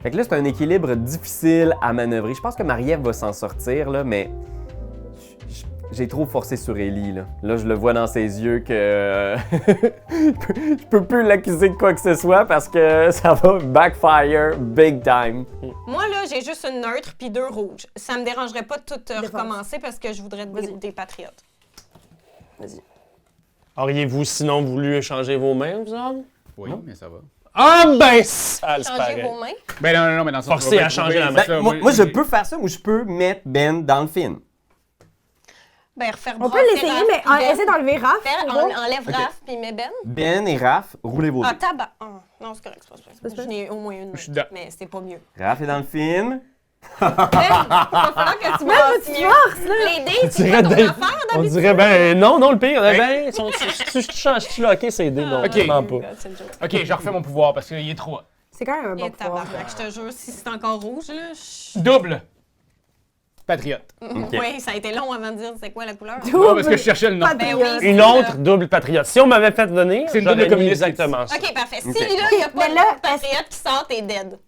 Fait que là, c'est un équilibre difficile à manœuvrer. Je pense que Marie-Ève va s'en sortir, là, mais j'ai trop forcé sur Ellie. Là, je le vois dans ses yeux que je peux plus l'accuser de quoi que ce soit parce que ça va backfire big time. Moi, là, j'ai juste une neutre puis 2 rouges. Ça me dérangerait pas de tout recommencer parce que je voudrais des patriotes. Auriez-vous sinon voulu échanger vos mains, vous autres? Oui, mais ça va. Ah ben, ça le Changez pareil. vos mains. Ben non, mais dans le sens Forcé où on va à changer trouver- la main. c'est ça, Moi, je peux faire ça ou je peux mettre Ben dans le film. Ben, refaire On peut brasser l'essayer, Raph mais puis Ben. essaie d'enlever Raph. Enlève Ok. Raph puis mets Ben. Ben et Raph, roulez vos Ah, dés. tabac. Ah, non, c'est correct, c'est pas ça. J'en ai au moins une. Je suis dedans. Mais c'était pas mieux. Raph est dans le film. Ben, il va falloir que tu brasses mieux. Les dés, c'est dirait pas ton Dave- affaire, On d'habitude. dirait ben non, le pire, ben, je suis locké ces dés, non, Ok. vraiment pas. C'est une joke. Ok, je refais mon pouvoir parce qu'il est trop. C'est quand même un bon Et pouvoir. tabarnak, je te jure, si c'est encore rouge, là, Double. Patriote. Oui, ça a été long avant de dire c'est quoi la couleur. Non, parce que je cherchais le nom. Ben oui, c'est Une ça. autre double patriote. Si on m'avait fait venir, C'est une j'aurais double mis communiste. exactement ça. OK, parfait. Si Ok. là, il n'y a pas Mais de là, patriote qui sort, t'es dead.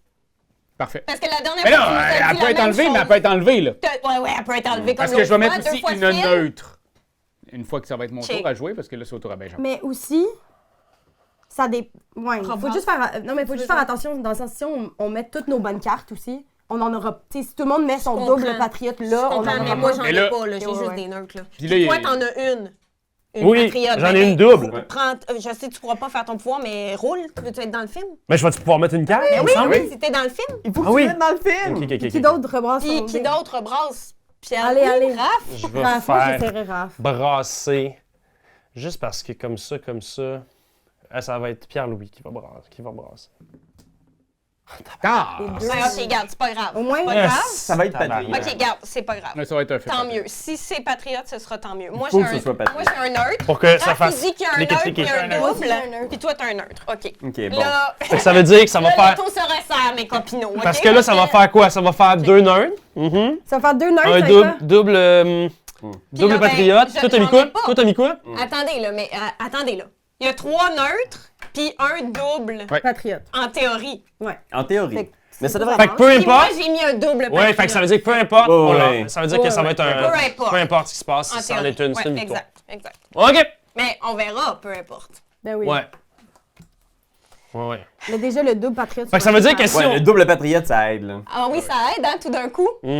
Parfait. Parce que la dernière Mais fois, non, tu nous as dit elle la peut être même enlevée, chose. mais elle peut être enlevée, là. Ouais, elle peut être enlevée comme Parce que je vais mettre l'autre fois, aussi 2 fois une de fil. neutre. Une fois que ça va être mon Ok. tour à jouer, parce que là, c'est au tour à Benjamin. Mais aussi, ça dé... Ouais, faut Rebrasse. juste faire... Non, mais faut juste faire attention, dans le sens, si on met toutes nos bonnes cartes aussi, on en aura... Tu sais, si tout le monde met son comprends. double patriote Je là, on en comprends, mais aura moi, pas. j'en Mais ai là- pas, là. J'ai Ouais, juste ouais. des neutres, là. Puis là, Puis toi, il- t'en as une. Une Oui, patriote. j'en ai Ben, une double. je sais que tu pourras pas faire ton pouvoir, mais roule. Veux-tu être dans le film? Mais je vais pouvoir mettre une carte? il me semble? Oui, si t'es dans le film. Il faut que Ah oui. tu mettes dans le film. Ok, ok, ok, Qui ok. d'autre rebrasse Puis son qui dé? d'autre brasse? Pierre, Allez, allez. Raph? Je vais Raph, moi, faire j'essaierai Raph. brasser. Juste parce que comme ça, ça va être Pierre-Louis qui va brasser. Ah! Ouais, OK, garde, c'est pas grave. Au moins, C'est pas Yes. grave. Ça va être Tabarnak. patriote. OK, garde, c'est pas grave. Mais ça va être un fait. Tant mieux. Si c'est patriote, ce sera tant mieux. Moi, faut j'ai que ce soit un, patriote. moi, j'ai un neutre. Pour que ça Raph, fasse il dit qu'il y a un cliquer, neutre cliquer. puis un Moi aussi, double. j'ai un neutre. Puis toi, t'as un neutre. OK. Ok, bon. Là, Fait que ça veut dire que ça va là, faire... le taux se resserre, mes copinots. Parce OK? que là, ça va faire quoi? Ça va faire 2 neutres. ça va faire 2 neutres, Un ça double, va? double, double là, ben, patriote. Toi, t'as mis j'en quoi? ai pas. Toi, t'as mis quoi? Attendez, là, mais attendez, là. Il y a 3 neutres puis un double, Ouais. Patriote. en théorie. Ouais. En théorie. Fait que Mais ça c'est devrait pas Fait que peu Puis moi, importe... j'ai mis un double Ouais, patriote. fait que ça veut dire que peu importe, Oh, on ouais. l'a- ça veut dire que ça va être un... Peu importe. Peu importe ce qui se passe, En ça en est théorie. une, c'est une Ouais, victoire. exact. OK! Mais on verra, peu importe. Ben oui. Ouais. Ouais. Mais déjà, le double patriote... Fait que ça veut dire que si Ouais, on... le double patriote, ça aide, là. Ah oui, ça aide, hein, tout d'un coup. Non,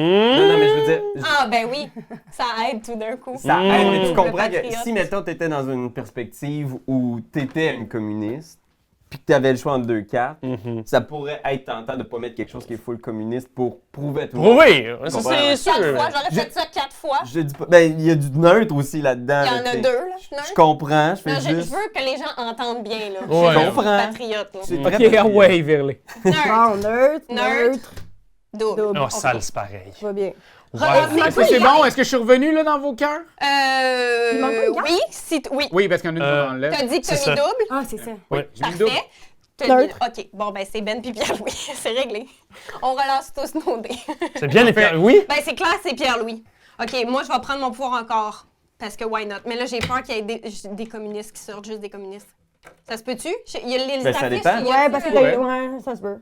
non, mais je veux dire, Ah ben oui, ça aide tout d'un coup. ça aide, mais tu Le comprends que patriote. si, mettons, t'étais dans une perspective où t'étais une communiste, puis que t'avais le choix entre 2 cartes, ça pourrait être tentant de pas mettre quelque chose qui est full communiste pour prouver à tout le monde. Oui, ça Comprends. c'est 4 sûr. fois, j'aurais fait ça 4 fois. Je dis pas. Ben, il y a du neutre aussi là-dedans. Il y en là, a t'sais. 2, là, neutre. Je comprends, je fais Non, je juste. veux que les gens entendent bien, là. Ouais. Je comprends. patriote, là. C'est Ok, très patriote. ouais, Verley. Neutre, Bon, neutre, Neutre. neutre, double. double. Oh, Ok. sale, c'est pareil. Ça va bien. Ouais. Est-ce que c'est bon? Est-ce que je suis revenu là dans vos cœurs? Il manque pas une carte? Oui, oui. Oui, parce qu'il y en a une Euh, qui m'enlève. T'as dit que c'est t'as mis ça. double? Ah, c'est ça. Oui, j'ai mis le double. Parfait. T'as mis... Neutre. OK, bon, ben c'est Ben puis Pierre-Louis. C'est réglé. On relance tous nos dés. C'est bien les Pierre... Oui? Ben c'est clair, c'est Pierre-Louis. OK, moi, je vais prendre mon pouvoir encore. Parce que why not? Mais là, j'ai peur qu'il y ait des communistes qui sortent, juste des communistes. Ça se peut-tu? Il y a les Ben, ça affiches, dépend. il y a Ouais, plus, parce que Ouais. t'as... Ouais, ça se peut.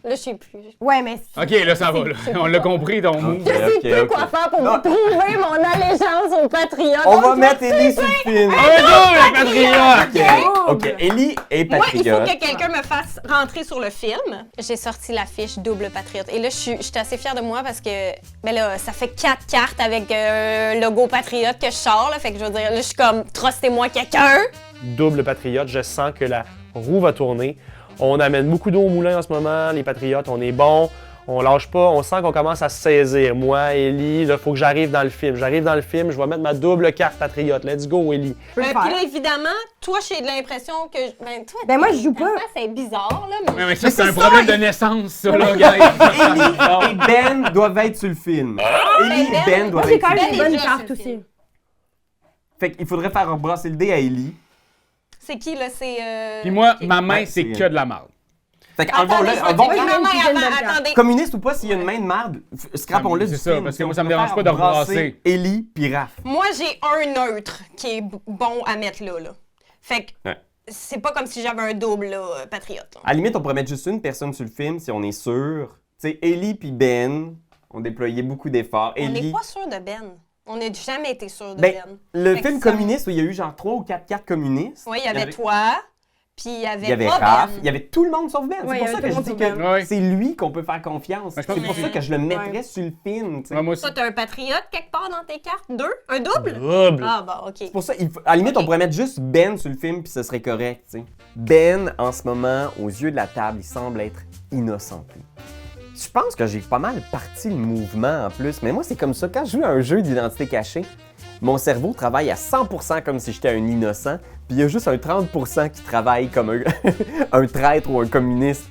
Là, je sais plus. Ouais, mais... Ok, là, ça va. Là. On l'a compris, ton move. Je sais plus quoi faire pour Non. prouver mon allégeance aux patriotes. On va mettre Ellie sur le film. Un double patriote! Ok, Ellie est Moi, il faut patriote. que quelqu'un me fasse rentrer sur le film. J'ai sorti l'affiche double patriote. Et là, j'étais assez fière de moi parce que, ben là, ça fait 4 cartes avec logo patriote que je sors, là. Fait que je veux dire, là, je suis comme, trustez-moi quelqu'un. Double patriote, je sens que la roue va tourner. On amène beaucoup d'eau au moulin en ce moment, les patriotes, on est bons. On lâche pas, on sent qu'on commence à se saisir. Moi, Ellie, il faut que j'arrive dans le film. J'arrive dans le film, je vais mettre ma double carte patriote. Let's go, Ellie. peux le Puis faire. là, évidemment, toi, j'ai de l'impression que. Ben, toi, Ben, moi, je joue pas. ta face, c'est bizarre, là. Ouais, mais ça, c'est un problème de naissance, ça, là, gars. Ellie et Ben doivent être sur le film. Ellie et Ben Moi, doivent j'ai être quand sur le même film. une bonne déjà carte sur le aussi. film. Fait qu'il faudrait faire brasser le dé à Ellie. C'est qui, là? C'est. Puis moi, ok. ma main, Ouais, c'est c'est- que de la merde. Fait Attendez, qu'enlevons-le. je vais enlevons- dire Moi, ma main j'ai une avant. bonne carte. Attendez. Communiste ou pas, s'il y a une main de marde, scrapons-le C'est du ça, film. parce que puis moi, on ça me pourrait dérange faire pas de brasser brasser. Ellie puis Raph. Moi, j'ai un neutre qui est bon à mettre là. Fait que Ouais. c'est pas comme si j'avais un double, là, patriote. là. À la limite, on pourrait mettre juste une personne sur le film si on est sûr. Tu sais, Ellie puis Ben ont déployé beaucoup d'efforts. On n'est Ellie. pas sûr de Ben. On n'a jamais été sûr de Ben, Ben. le Fait que film ça- communiste où il y a eu genre 3 ou 4 cartes communistes. Oui, il y avait toi, puis il y avait, Il y avait pas Raph, Ben. il y avait tout le monde sauf Ben. Ouais, C'est il y pour ça avait que je tout le dis monde que sauf Ben. Ouais. c'est lui qu'on peut faire confiance. je pense C'est pour que- ça que je le mettrais Ouais. sur le film. tu sais. Ouais, moi aussi. Toi, t'as un patriote quelque part dans tes cartes? Deux? Un double? Double. Ah, bah, OK. C'est pour ça, à la limite, Ok. on pourrait mettre juste Ben sur le film puis ce serait correct. Tu sais. Ben, en ce moment, aux yeux de la table, il semble être innocent. Je pense que j'ai pas mal parti le mouvement en plus, mais moi, c'est comme ça. Quand je joue à un jeu d'identité cachée, mon cerveau travaille à 100% comme si j'étais un innocent, puis il y a juste un 30% qui travaille comme un, un traître ou un communiste.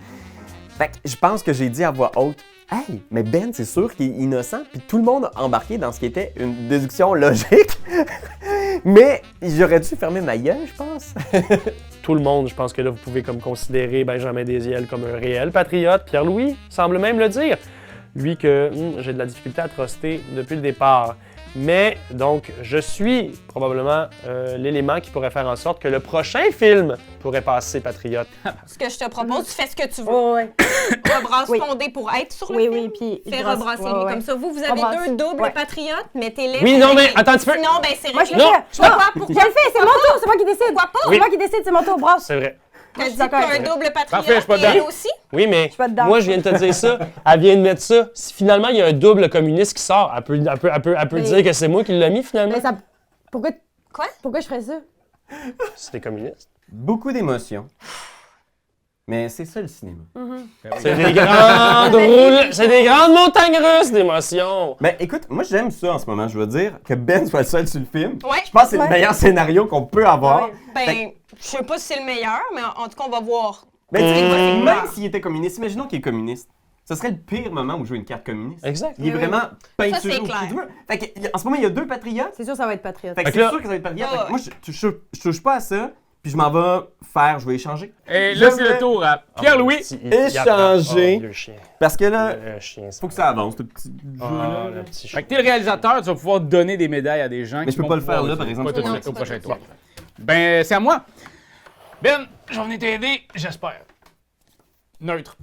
Fait que je pense que j'ai dit à voix haute, hey, mais Ben, c'est sûr qu'il est innocent, puis tout le monde a embarqué dans ce qui était une déduction logique. Mais j'aurais dû fermer ma gueule, je pense. Tout le monde, je pense que là, vous pouvez comme considérer Benjamin Desiel comme un réel patriote. Pierre-Louis semble même le dire. Lui que j'ai de la difficulté à truster depuis le départ. Mais donc, je suis probablement l'élément qui pourrait faire en sorte que le prochain film pourrait passer patriote. Ce que je te propose, tu fais ce que tu veux. Oh, ouais. Rebrasse Oui. ton dé pour être sur le Oui, film. oui, puis... Fais je brasse- rebrasser ouais, lui. ouais. Comme ça, vous avez Rebrasse. deux doubles Ouais. patriotes, mettez-les. Oui, non, mais attends un petit peu. Sinon, ben, c'est Moi, je le Non, fais. Pourquoi? Non, Pourquoi? je le fais, c'est mon tour, c'est moi qui décide. Pourquoi pas? C'est moi qui décide, c'est mon tour, brasse. C'est vrai. T'as je dit suis d'accord que t'as un avec ça. double patriote. Parfait, je suis pas et elle dedans. aussi? Oui, mais suis pas dedans. moi, je viens de te dire ça. Elle vient de mettre ça. Si finalement, il y a un double communiste qui sort, elle peut Mais- dire que c'est moi qui l'ai mis finalement. Mais ça... Pourquoi... Quoi? Pourquoi je ferais ça? C'est des communistes. Beaucoup d'émotions. Mais c'est ça le cinéma. C'est des grandes roules, c'est des grandes montagnes russes d'émotions. Mais écoute, moi j'aime ça en ce moment. Je veux dire que Ben soit le seul sur le film. Ouais. Je pense que c'est Ouais. le meilleur scénario qu'on peut avoir. Ouais. Ben, je sais pas si c'est le meilleur, mais en tout cas, on va voir. Mais tu sais, Mmh. même s'il était communiste, imaginons qu'il est communiste. Ce serait le pire moment où jouer une carte communiste. Exact. Il est Oui, vraiment peinturé Ça, c'est au clair. pied doigt. Fait que, en ce moment, il y a 2 patriotes. C'est sûr, ça va être patriote. Fait que Fait que c'est là- sûr que ça va être patriote. Ah Fait que ouais. moi, je touche pas à ça. Puis je m'en vais je vais échanger. Et là, c'est J'aimerais- le tour à Pierre-Louis. Échanger. Échanger. Parce que là, Le chien, faut que ça avance, ce petit Ah, jeu-là. le petit Fait chien. que t'es le réalisateur, tu vas pouvoir donner des médailles à des gens. Mais qui je peux vont pas le faire pouvoir là, par exemple. Pas tout de Non, suite, c'est au pas prochain tout de tour. Ben, c'est à moi. Ben, je vais venir t'aider, j'espère. Neutre.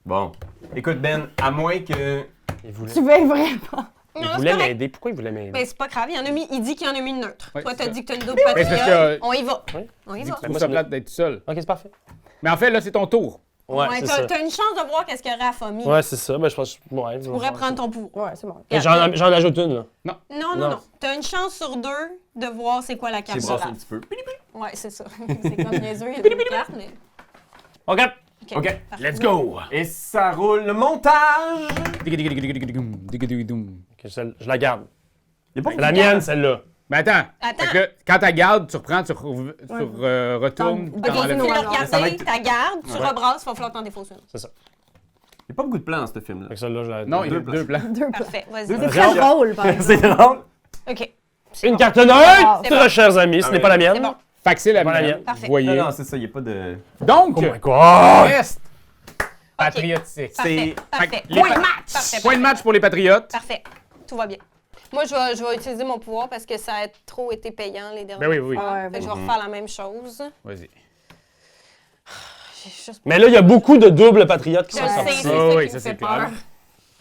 Bon. Écoute, Ben, à moins que. Il voulait, Tu veux vraiment? il Non, voulait c'est correct. m'aider. Pourquoi il voulait m'aider? Ben, c'est pas grave, il dit qu'il en a mis une neutre. Ouais, Toi, c'est t'as ça. dit que t'as une double Mais c'est parce patriote. que- On y va. Oui. On y Je va. trouve ça plate d'être tout seul. Ok, c'est parfait. Mais en fait, là, c'est ton tour. Ouais, c'est ça. T'as une chance de voir qu'est-ce que Raph a mis. Ouais, c'est ça. Ben, je pense. Ouais, Tu pourrais prendre ton pouvoir. Ouais, c'est bon. Et J'en ajoute une, là. Non, Non. non. T'as une chance sur 2 de voir c'est quoi la carte J'ai de brassé un Raph. petit peu. Ouais, c'est ça. C'est comme niaiseux, il y a deux cartes, mais... OK. OK. Parfait. Let's go! Et ça roule le montage! Ok, je la garde. Il y a pas C'est la mienne, celle-là. Mais attends. Attends. Fait que quand tu gardes, tu reprends, tu retournes. Ok, Ok, t'enlèves. tu Ouais, l'as non, regardé, ça va être- ta garde, tu Ouais. rebrasses, il va falloir t'en défausser une. C'est ça. Il y a pas beaucoup de plans dans ce film-là. Fait que celle-là, je la. Non, il y a Deux deux plans. Deux plans. Parfait, vas-y. Deux C'est plans. très drôle, par exemple. C'est drôle. OK. Une carte neutre, C'est bon. chers amis. Ce n'est pas la mienne. C'est bon. Fait que c'est la Voilà, mienne. mienne. Parfait. Vous voyez. Non, non, c'est ça, il n'y a pas de. Donc, Oh my God! reste patriotique. Parfait, parfait. Fait que les Point de pa- match! Parfait, Point de match pour les patriotes. parfait. Tout va bien. Moi, je vais utiliser mon pouvoir parce que ça a trop été payant les derniers Ben oui, oui. fois. Ouais, Fait que je vais Mhm. refaire la même chose. Vas-y. J'ai juste... Mais là, il y a beaucoup de doubles patriotes qui Je sont le sais, sortis. c'est Oh ça oui, qui ça, me c'est fait clair.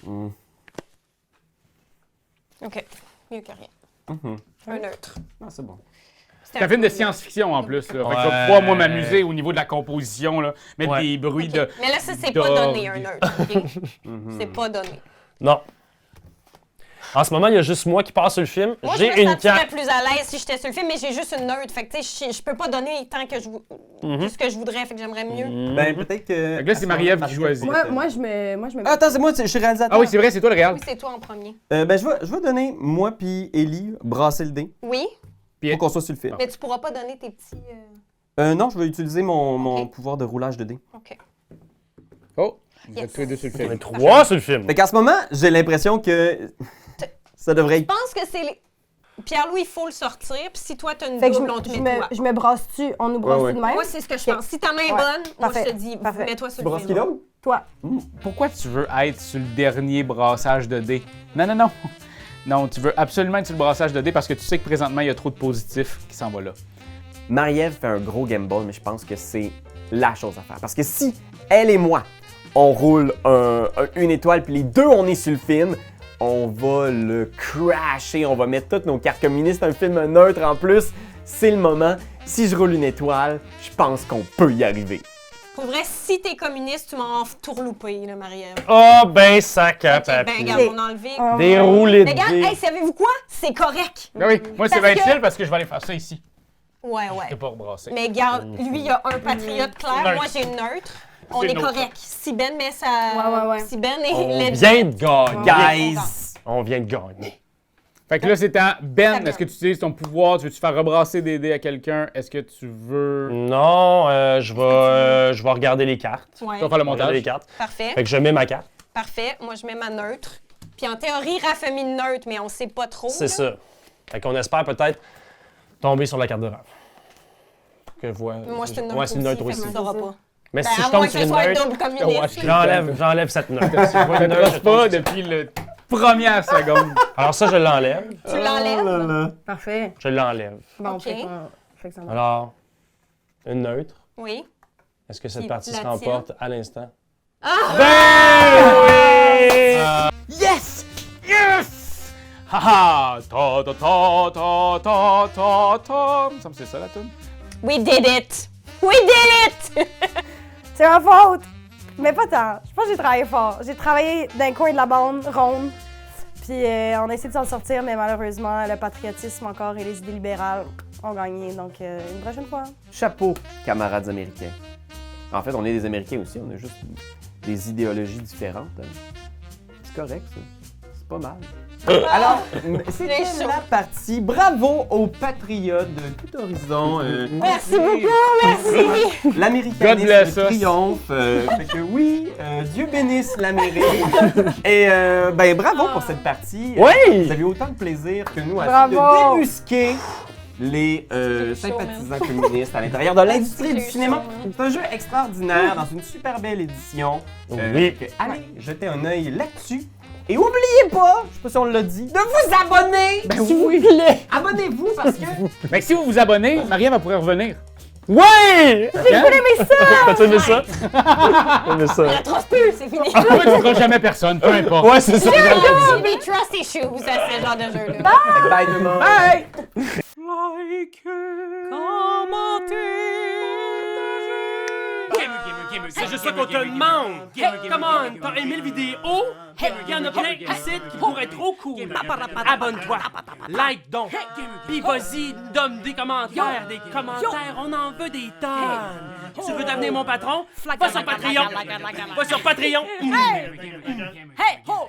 peur. Mm. OK. Mieux que rien. Mhm. Un neutre. Ah, c'est bon. C'était C'est un film peu de science-fiction en plus. Là. Fait que je Ouais. vais pouvoir, moi, m'amuser au niveau de la composition. Là. Mettre Ouais. des bruits OK. de. Mais là, ça, c'est pas d'orgue. donné, un neutre. OK? Mhm. C'est pas donné. Non. En ce moment, il y a juste moi qui passe sur le film. Moi, je J'ai me une sentirais carte. plus à l'aise si j'étais sur le film, mais j'ai juste une neutre. Fait que, tu sais, je peux pas donner tant que ce que je voudrais. Fait que j'aimerais mieux. Ben, peut-être que. Fait que là, c'est Marie-Ève qui choisit. Moi, je me. Ah, attends, c'est moi, je suis réalisateur. Ah oui, c'est vrai, c'est toi le réel. Oui, c'est toi en premier. Ben, je vais donner, moi puis Ellie, brasser le dé. Oui, Puis- Faut qu'on soit sur le film. mais tu pourras pas donner tes petits... Non, je vais utiliser mon Ok. pouvoir de roulage de dés. OK. Oh, vous Yes. êtes tous les deux sur le On est film. 3 sur le film. Fait qu'en ce moment, j'ai l'impression que ça devrait Je être. pense que c'est... Pierre-Louis, il faut le sortir. Puis si toi, t'as une Fait que double, on te met toi. je me brasse-tu, on nous brasse-tu Ouais, de même? Moi, c'est ce que je pense. Si ta main est Ouais. bonne, moi, je Parfait. te dis, Parfait. mets-toi sur Tu le brasses qui film. d'autre? Toi. Pourquoi tu veux être sur le dernier brassage de dés? Non, non, non. Non, tu veux absolument être sur le brassage de dés parce que tu sais que présentement, il y a trop de positifs qui s'en vont là. Marie-Ève fait un gros gamble, mais je pense que c'est la chose à faire. Parce que si elle et moi, on roule une étoile, puis les deux, on est sur le film, on va le crasher, on va mettre toutes nos cartes communistes, un film neutre en plus. C'est le moment. Si je roule une étoile, je pense qu'on peut y arriver. Pour vrai, si t'es communiste, tu m'en tourloupé, là, Marie-Ève. Oh, ben, sac à OK, ben, papier. regarde, on a enlevé. Des roulés de Mais regarde, dés. hey, savez-vous quoi? C'est correct. Ben oui, moi, c'est Parce bien que- chill parce que je vais aller faire ça ici. Ouais, Je ouais. vais pas rebrasser. Mais regarde, lui, il a un patriote clair, Neutre. moi, j'ai une neutre. On C'est est neutre. correct. Si Ben met sa... Ouais. Si Ben est... On legit. vient de gagner. Guys! On vient de gagner. Fait que là, c'est en Ben, Très est-ce que tu utilises ton pouvoir? Tu veux-tu faire rebrasser des dés à quelqu'un? Est-ce que tu veux. Non, je vais regarder les cartes. Ouais, Tu vas faire le Je vais regarder les montage? cartes. parfait. Fait que je mets ma carte. Parfait. Moi, je mets ma neutre. Puis en théorie, Raph a mis une neutre, mais on sait pas trop. C'est là. ça. Fait qu'on espère peut-être tomber sur la carte de Raph. Que Moi, c'est une neutre Ouais, c'est une neutre aussi. aussi. fait que ça saura pas. Mais Ben, si je à moins tombe que sur ce une soit un neutre, double communiste. j'enlève cette neutre. Si je vois Ça une ne neutre, trosse je pas tombe. depuis la première seconde. Alors ça, je l'enlève. Tu l'enlèves? Parfait. Je l'enlève. Bon, Ok. fait que ça marche. Alors, une neutre. Oui. Est-ce que cette Puis partie se la remporte à l'instant? Yes! Yes! Haha! Ta ta ta ta ta ta ta. Il me semble que c'est ça la tune. We did it! We did it! C'est ma faute! Mais pas tant. Je pense que j'ai travaillé fort. J'ai travaillé dans le coin de la bande ronde. Puis on a essayé de s'en sortir, mais malheureusement, le patriotisme encore et les idées libérales ont gagné. Donc, une prochaine fois. Chapeau, camarades américains. En fait, on est des Américains aussi, on a juste des idéologies différentes. Hein. C'est correct, ça. C'est pas mal. Alors, c'était chaud. la partie. Bravo aux patriotes de tout horizon. Merci beaucoup, merci! God L'américanisme bless us. triomphe. Fait que oui, Dieu bénisse l'Amérique. Et ben bravo pour cette partie. Oui! Vous avez autant de plaisir que nous à Bravo. essayer de débusquer les chaud, sympathisants communistes à l'intérieur de l'industrie du C'est cinéma. chaud, hein. C'est un jeu extraordinaire dans une super belle édition. Oui. Fait que allez jeter un œil là-dessus. Et oubliez pas, je sais pas si on l'a dit, de vous abonner! Ben S'il vous plaît! Abonnez-vous parce que Mais si vous vous abonnez, Marie-Ève va pourrait revenir. Oui! Hein? T'as aimé ça? T'as aimé ça? La trosse plus, c'est fini! Ah, toi, tu feras jamais personne, peu importe. Ouais, c'est ça. Be trust issues, ça, c'est le genre de jeu-là. bye tout le monde! Bye! C'est juste ça qu'on te demande. Hey, come on, t'as aimé le vidéo? Hey, y en a plein ici qui pourraient être trop cool. Abonne-toi, like donc, puis vas-y, donne des commentaires, on en veut des tonnes. Tu veux devenir mon patron? Va sur Patreon. Va sur Patreon. Hey, ho!